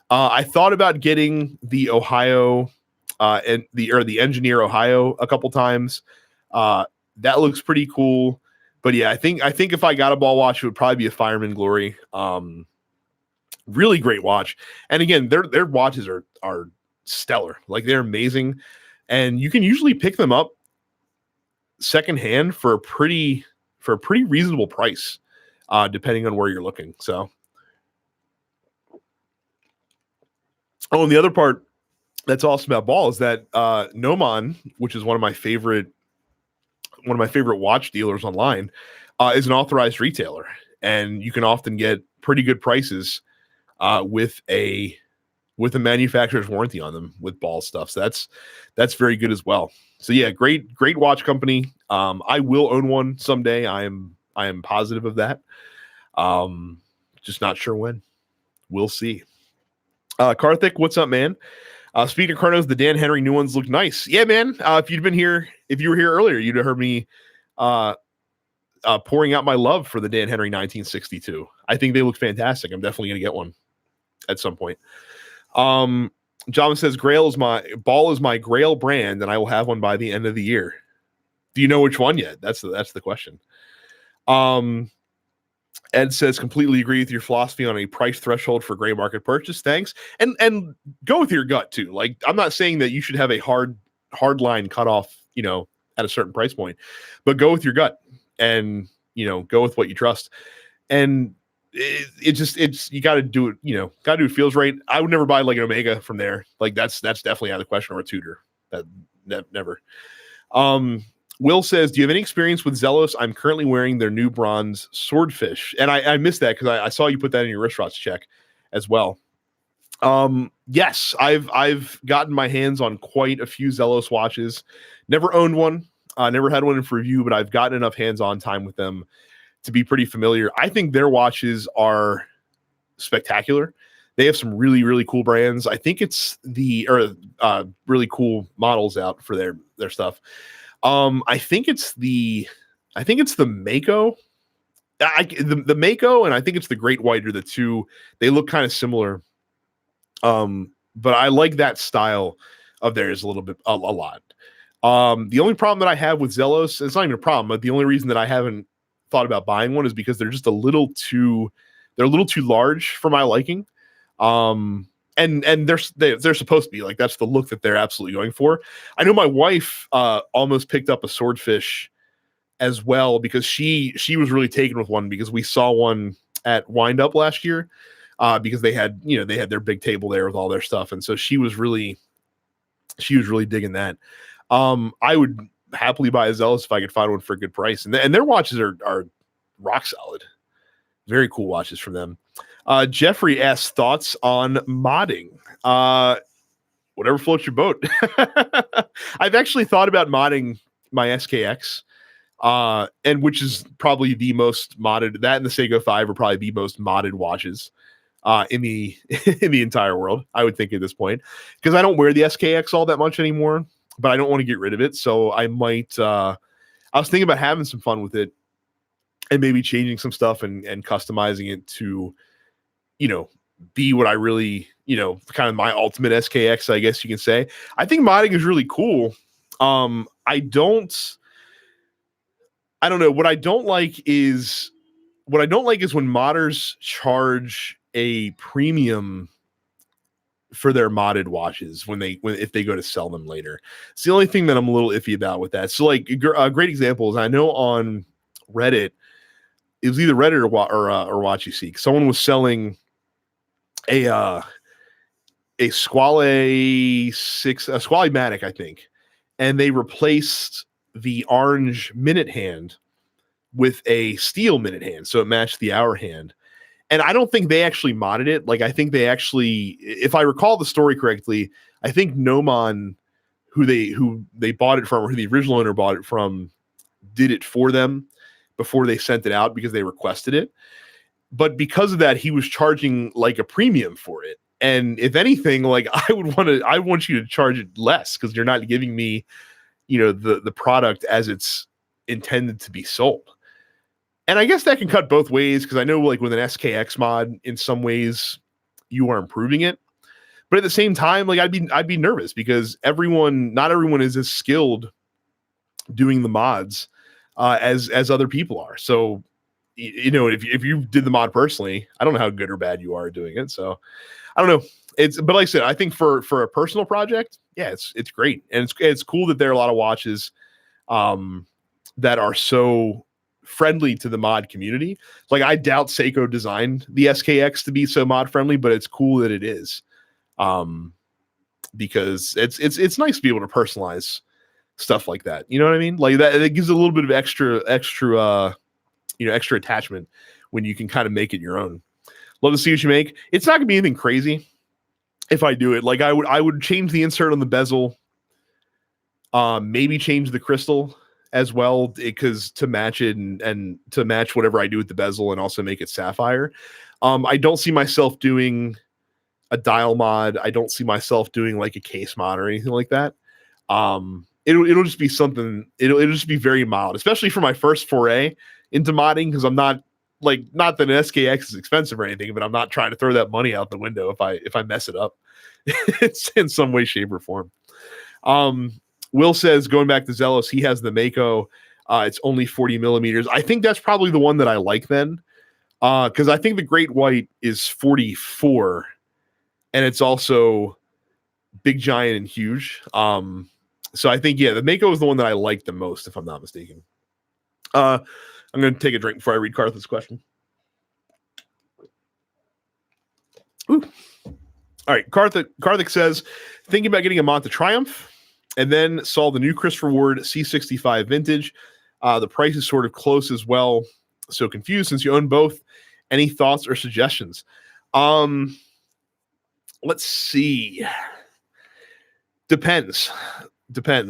I thought about getting the Ohio and the Engineer Ohio a couple times. That looks pretty cool. But yeah, I think if I got a Ball watch, it would probably be a Fireman Glory. Really great watch. And again, their watches are stellar. Like, they're amazing. And you can usually pick them up secondhand for a pretty reasonable price, depending on where you're looking. So, and the other part that's awesome about Ball is that Nomon, which is one of my favorite watch dealers online, is an authorized retailer, and you can often get pretty good prices with a manufacturer's warranty on them with Ball stuff. So that's very good as well. So yeah, great watch company. I will own one someday. I am positive of that. Just not sure when. We'll see. Karthik, what's up, man? Speaking of chronos, the Dan Henry new ones look nice. Yeah, man. If you were here earlier, you'd have heard me pouring out my love for the Dan Henry 1962. I think they look fantastic. I'm definitely going to get one at some point. John says Ball is my Grail brand, and I will have one by the end of the year. Do you know which one yet? That's the question. Ed says, completely agree with your philosophy on a price threshold for gray market purchase. Thanks. And go with your gut too. Like, I'm not saying that you should have a hard line cut off, at a certain price point, but go with your gut and, go with what you trust. And you got to do it, got to do it feels right. I would never buy like an Omega from there. Like, that's definitely out of the question, or a Tudor. That never. Will says, do you have any experience with Zelos? I'm currently wearing their new bronze swordfish. And I missed that because I saw you put that in your wristwatch check as well. Yes, I've gotten my hands on quite a few Zelos watches. Never owned one, never had one in for review, but I've gotten enough hands-on time with them to be pretty familiar. I think their watches are spectacular. They have some really, really cool brands. I think it's really cool models out for their stuff. I think it's the Mako. The Mako, and I think it's the Great White are the two. They look kind of similar. But I like that style of theirs a little bit, a lot. The only problem that I have with Zelos, it's not even a problem, but the only reason that I haven't thought about buying one is because they're just a little too large for my liking. And they're supposed to be like, that's the look that they're absolutely going for. I know my wife almost picked up a swordfish as well because she was really taken with one because we saw one at Wind Up last year because they had their big table there with all their stuff, and so she was really digging that. I would happily buy a Zelos if I could find one for a good price, and their watches are rock solid. Very cool watches from them. Jeffrey asks thoughts on modding. Whatever floats your boat. I've actually thought about modding my SKX, and which is probably the most modded. That and the Seiko 5 are probably the most modded watches in the entire world, I would think at this point, because I don't wear the SKX all that much anymore, but I don't want to get rid of it. So I might. I was thinking about having some fun with it and maybe changing some stuff and customizing it to, be what I really, kind of my ultimate SKX, I guess you can say. I think modding is really cool. I don't know. What I don't like is when modders charge a premium for their modded watches if they go to sell them later. It's the only thing that I'm a little iffy about with that. So like a great example is I know on Reddit, it was either Reddit or WatchUSeek. Someone was selling a Squale Matic, I think, and they replaced the orange minute hand with a steel minute hand, so it matched the hour hand. And I don't think they actually modded it. Like, I think they actually, if I recall the story correctly, I think Nomon, who they bought it from, or who the original owner bought it from, did it for them before they sent it out because they requested it. But because of that, he was charging like a premium for it. And if anything, like I want you to charge it less because you're not giving me, the product as it's intended to be sold. And I guess that can cut both ways because I know like with an SKX mod, in some ways you are improving it. But at the same time, like I'd be nervous because not everyone is as skilled doing the mods as other people are. So, if you did the mod personally, I don't know how good or bad you are doing it. So I don't know. But like I said, I think for a personal project, yeah, it's great. And it's cool that there are a lot of watches that are so friendly to the mod community. Like I doubt Seiko designed the SKX to be so mod friendly, but it's cool that it is. Because it's nice to be able to personalize stuff like that. You know what I mean? Like that, it gives a little bit of extra attachment when you can kind of make it your own. Love to see what you make. It's not gonna be anything crazy if I do it. Like I would change the insert on the bezel, maybe change the crystal as well, because to match it and to match whatever I do with the bezel and also make it sapphire. I don't see myself doing a dial mod. I don't see myself doing like a case mod or anything like that. It'll just be something. It'll just be very mild, especially for my first foray into modding, because I'm not that an SKX is expensive or anything, but I'm not trying to throw that money out the window if I mess it up. It's in some way, shape, or form. Will says, going back to Zelos, he has the Mako. It's only 40 millimeters. I think that's probably the one that I like then, because I think the Great White is 44, and it's also big, giant, and huge. So I think, yeah, the Mako is the one that I like the most, if I'm not mistaken. I'm going to take a drink before I read Karthik's question. Ooh. All right. Karthik says, thinking about getting a Monta Triumph. And then saw the new Christopher Ward C65 vintage. The price is sort of close as well. So confused since you own both. Any thoughts or suggestions? Let's see. Depends.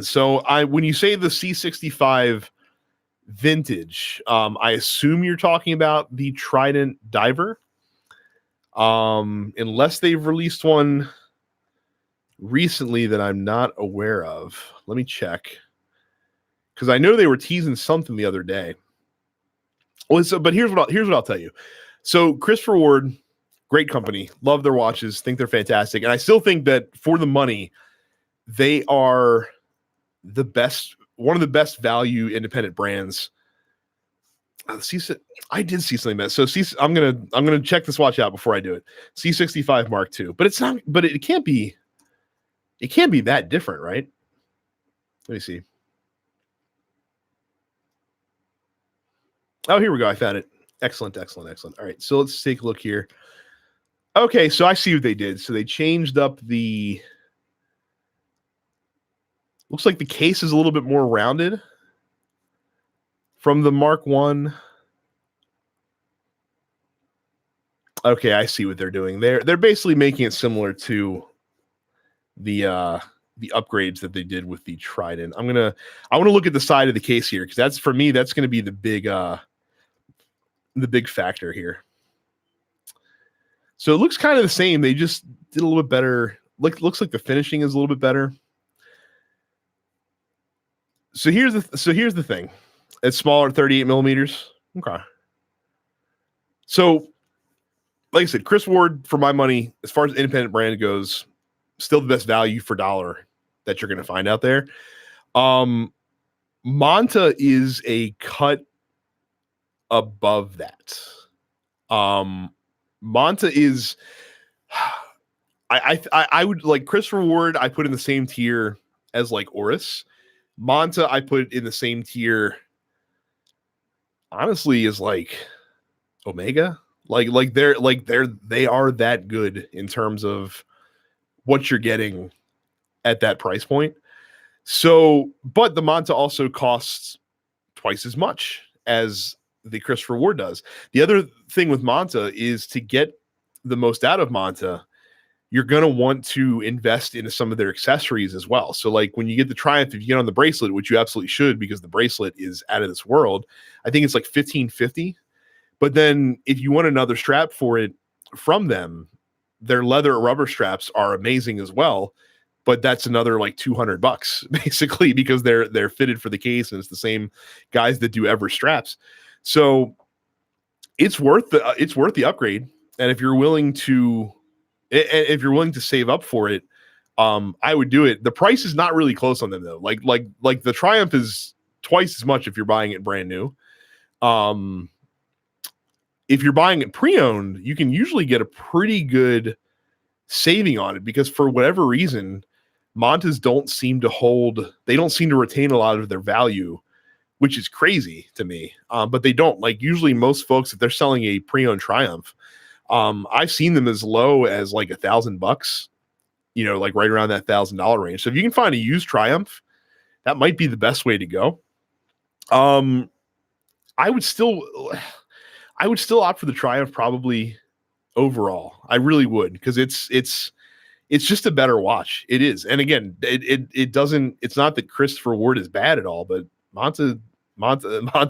So when you say the C65 vintage, I assume you're talking about the Trident Diver. Unless they've released one recently that I'm not aware of. Let me check. Because I know they were teasing something the other day. Well, but here's what I'll tell you. So Christopher Ward, great company, love their watches, think they're fantastic, and I still think that for the money, they are one of the best value independent brands. I did see something that. So I'm gonna check this watch out before I do it. C65 Mark II, but it's not. But it can't be. It can't be that different, right? Let me see. Oh, here we go. I found it. Excellent. All right, so let's take a look here. Okay, so I see what they did. So they changed up the. Looks like the case is a little bit more rounded from the Mark I. Okay, I see what they're doing. They're basically making it similar to the upgrades that they did with the Trident. I want to look at the side of the case here because that's going to be the big factor here. So it looks kind of the same. They just did a little bit better. Looks like the finishing is a little bit better. So here's the thing. It's smaller, 38 millimeters. Okay. So, like I said, Chris Ward, for my money, as far as independent brand goes, still the best value for dollar that you're going to find out there. Monta is a cut above that. Monta is, I would like Christopher Ward. I put in the same tier as like Oris. Monta, I put in the same tier. Honestly, is like Omega. They are that good in terms of what you're getting at that price point. So, but the Monta also costs twice as much as the Christopher Ward does. The other thing with Monta is to get the most out of Monta, you're going to want to invest into some of their accessories as well. So like when you get the Triumph, if you get on the bracelet, which you absolutely should, because the bracelet is out of this world, I think it's like $1,550. But then if you want another strap for it from them, their leather rubber straps are amazing as well. But that's another like $200 basically, because they're fitted for the case and it's the same guys that do ever straps. So it's worth the upgrade. And if you're willing to save up for it, I would do it. The price is not really close on them though. Like the Triumph is twice as much if you're buying it brand new. If you're buying it pre-owned, you can usually get a pretty good saving on it because for whatever reason, Montas don't seem to retain a lot of their value, which is crazy to me. But they don't. Like usually most folks, if they're selling a pre-owned Triumph, I've seen them as low as like $1,000, like right around that $1,000 range. So if you can find a used Triumph, that might be the best way to go. I would still opt for the Triumph probably overall. I really would, because it's just a better watch. It is. And again, it's not that Christopher Ward is bad at all, but Monta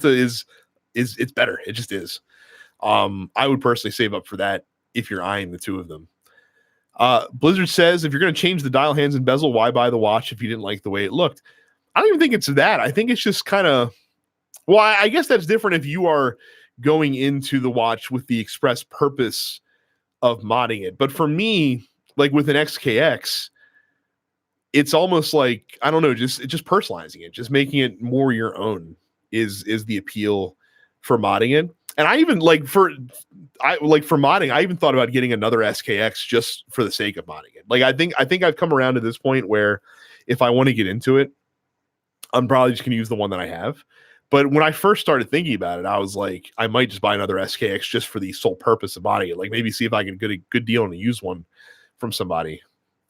is it's better. It just is. I would personally save up for that if you're eyeing the two of them. Blizzard says, if you're going to change the dial hands and bezel, why buy the watch if you didn't like the way it looked? I don't even think it's that. I think it's just kind of, well, I guess that's different if you are going into the watch with the express purpose of modding it. But for me, like with an XKX, it's almost like, I don't know, just personalizing it, just making it more your own is the appeal for modding it. And I even for modding, I even thought about getting another SKX just for the sake of modding it. Like I think I've come around to this point where if I want to get into it, I'm probably just going to use the one that I have. But when I first started thinking about it, I was like, I might just buy another SKX just for the sole purpose of modding it. Like maybe see if I can get a good deal on a used one from somebody.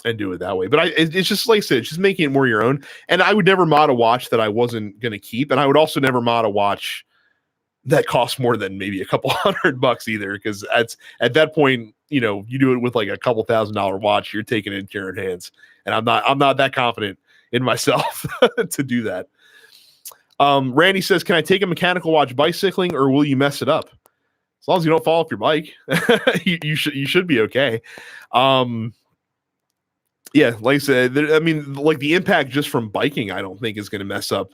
and do it that way. But it's just like I said, it's just making it more your own. And I would never mod a watch that I wasn't going to keep. And I would also never mod a watch that costs more than maybe a couple $100 either. Because at that point, you know, you do it with like a couple $1,000 watch, you're taking it into your own hands. And I'm not that confident in myself to do that. Randy says, can I take a mechanical watch bicycling or will you mess it up? As long as you don't fall off your bike, you should be okay. Yeah, like I said, I mean, like the impact just from biking, I don't think is going to mess up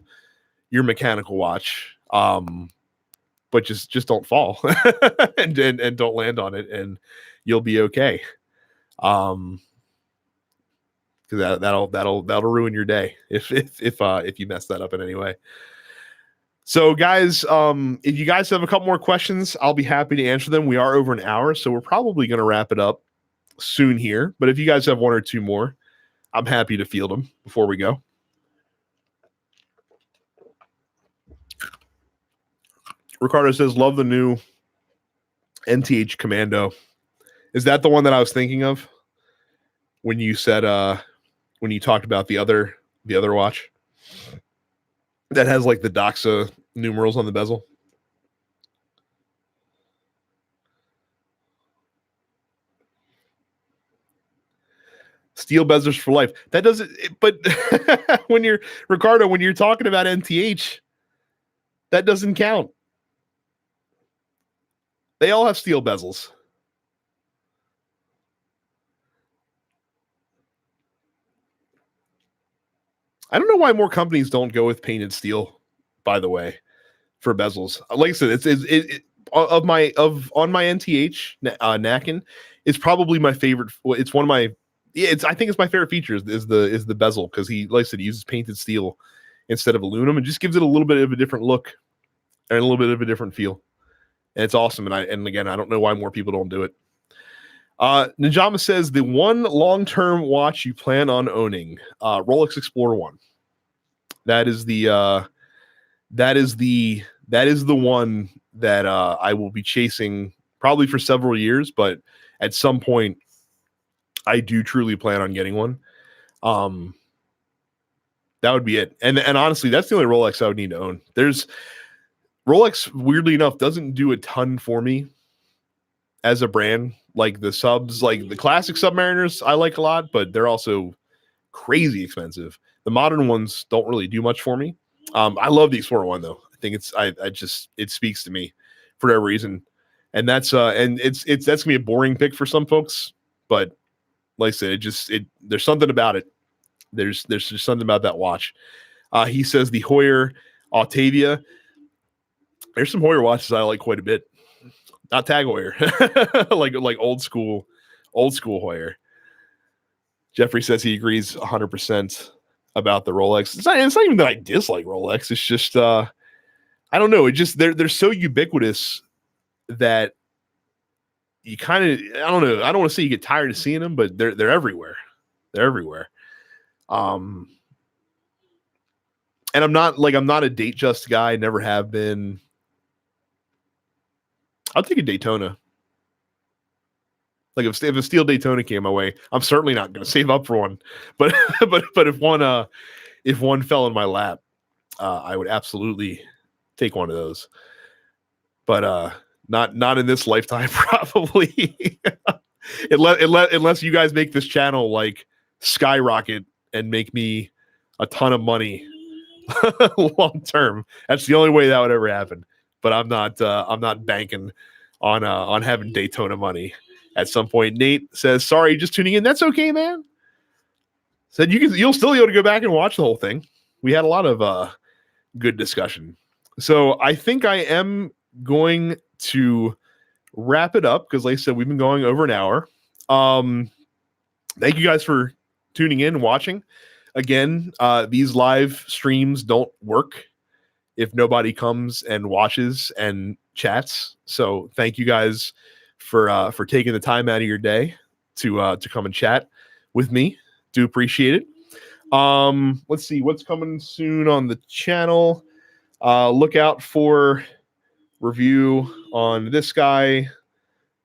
your mechanical watch. But just don't fall and don't land on it, and you'll be okay. Because that'll ruin your day if you mess that up in any way. So guys, if you guys have a couple more questions, I'll be happy to answer them. We are over an hour, so we're probably going to wrap it up soon here. But if you guys have one or two more, I'm happy to field them before we go. Ricardo says, love the new NTH Commando. Is that the one that I was thinking of when you said when you talked about the other watch that has like the Doxa numerals on the bezel? Steel bezels for life. That doesn't, but when you're Ricardo, when you're talking about NTH, that doesn't count. They all have steel bezels. I don't know why more companies don't go with painted steel, by the way, for bezels. Like I said, on my NTH Nakin, it's probably my favorite. It's one of my. I think it's my favorite feature is the bezel, because he, like I said, he uses painted steel instead of aluminum, and just gives it a little bit of a different look and a little bit of a different feel. And it's awesome. And again, I don't know why more people don't do it. Najama says, the one long-term watch you plan on owning, Rolex Explorer 1. That is the one that I will be chasing probably for several years, but at some point I do truly plan on getting one. That would be it. And honestly, that's the only Rolex I would need to own. Rolex, weirdly enough, doesn't do a ton for me as a brand. Like the subs, like the classic Submariners, I like a lot, but they're also crazy expensive. The modern ones don't really do much for me. I love the Explorer 1 though. I think it speaks to me for whatever reason. And that's that's gonna be a boring pick for some folks, but like I said, there's something about it. There's just something about that watch. He says the Heuer Octavia. There's some Heuer watches I like quite a bit. Not Tag Heuer, like old school Heuer. Jeffrey says he agrees 100% about the Rolex. It's not even that I dislike Rolex. It's just I don't know. It just they're so ubiquitous that you kind of, I don't know. I don't want to say you get tired of seeing them, but they're everywhere. They're everywhere. And I'm not a date just guy. Never have been. I'll take a Daytona. Like if a steel Daytona came my way, I'm certainly not going to save up for one. But but if one fell in my lap, I would absolutely take one of those. But not in this lifetime, probably. Unless you guys make this channel like skyrocket and make me a ton of money long term. That's the only way that would ever happen. But I'm not banking on having Daytona money at some point. Nate says, sorry, just tuning in. That's okay, man. Said you'll still be able to go back and watch the whole thing. We had a lot of good discussion. So I think I am going to wrap it up because, like I said, we've been going over an hour. Thank you guys for tuning in and watching. Again, these live streams don't work if nobody comes and watches and chats. So thank you guys for taking the time out of your day to come and chat with me. Do appreciate it. Let's see what's coming soon on the channel. Look out for review on this guy,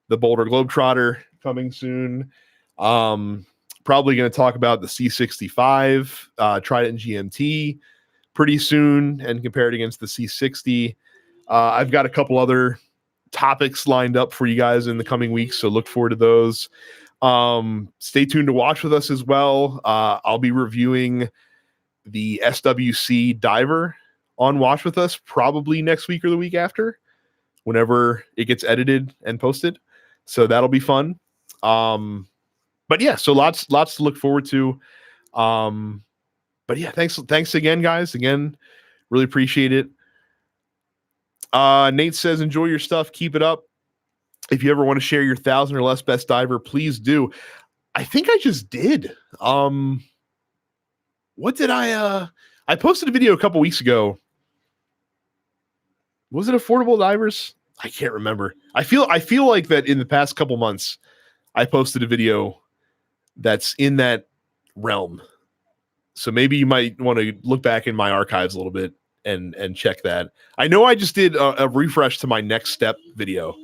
the Boulder Globetrotter, coming soon. probably going to talk about the C65 Trident GMT pretty soon and compare it against the C60. I've got a couple other topics lined up for you guys in the coming weeks, so look forward to those. Stay tuned to watch with us as well. I'll be reviewing the SWC Diver on Watch With Us probably next week or the week after, whenever it gets edited and posted. So that'll be fun. But yeah, so lots to look forward to. But yeah, thanks again, guys. Again, really appreciate it. Nate says, enjoy your stuff. Keep it up. If you ever want to share your 1,000 or less best diver, please do. I think I just did. What did I posted a video a couple weeks ago. Was it affordable divers? I can't remember. I feel like that in the past couple months, I posted a video that's in that realm. So maybe you might want to look back in my archives a little bit and check that. I know I just did a refresh to my next step video.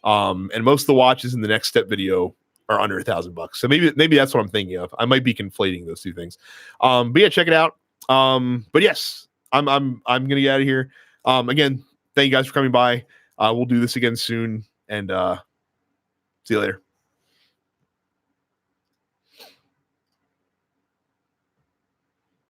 And most of the watches in the next step video are under $1,000. So maybe that's what I'm thinking of. I might be conflating those two things. But yeah, check it out. But yes, I'm gonna get out of here. Again, thank you guys for coming by. We'll do this again soon, and see you later.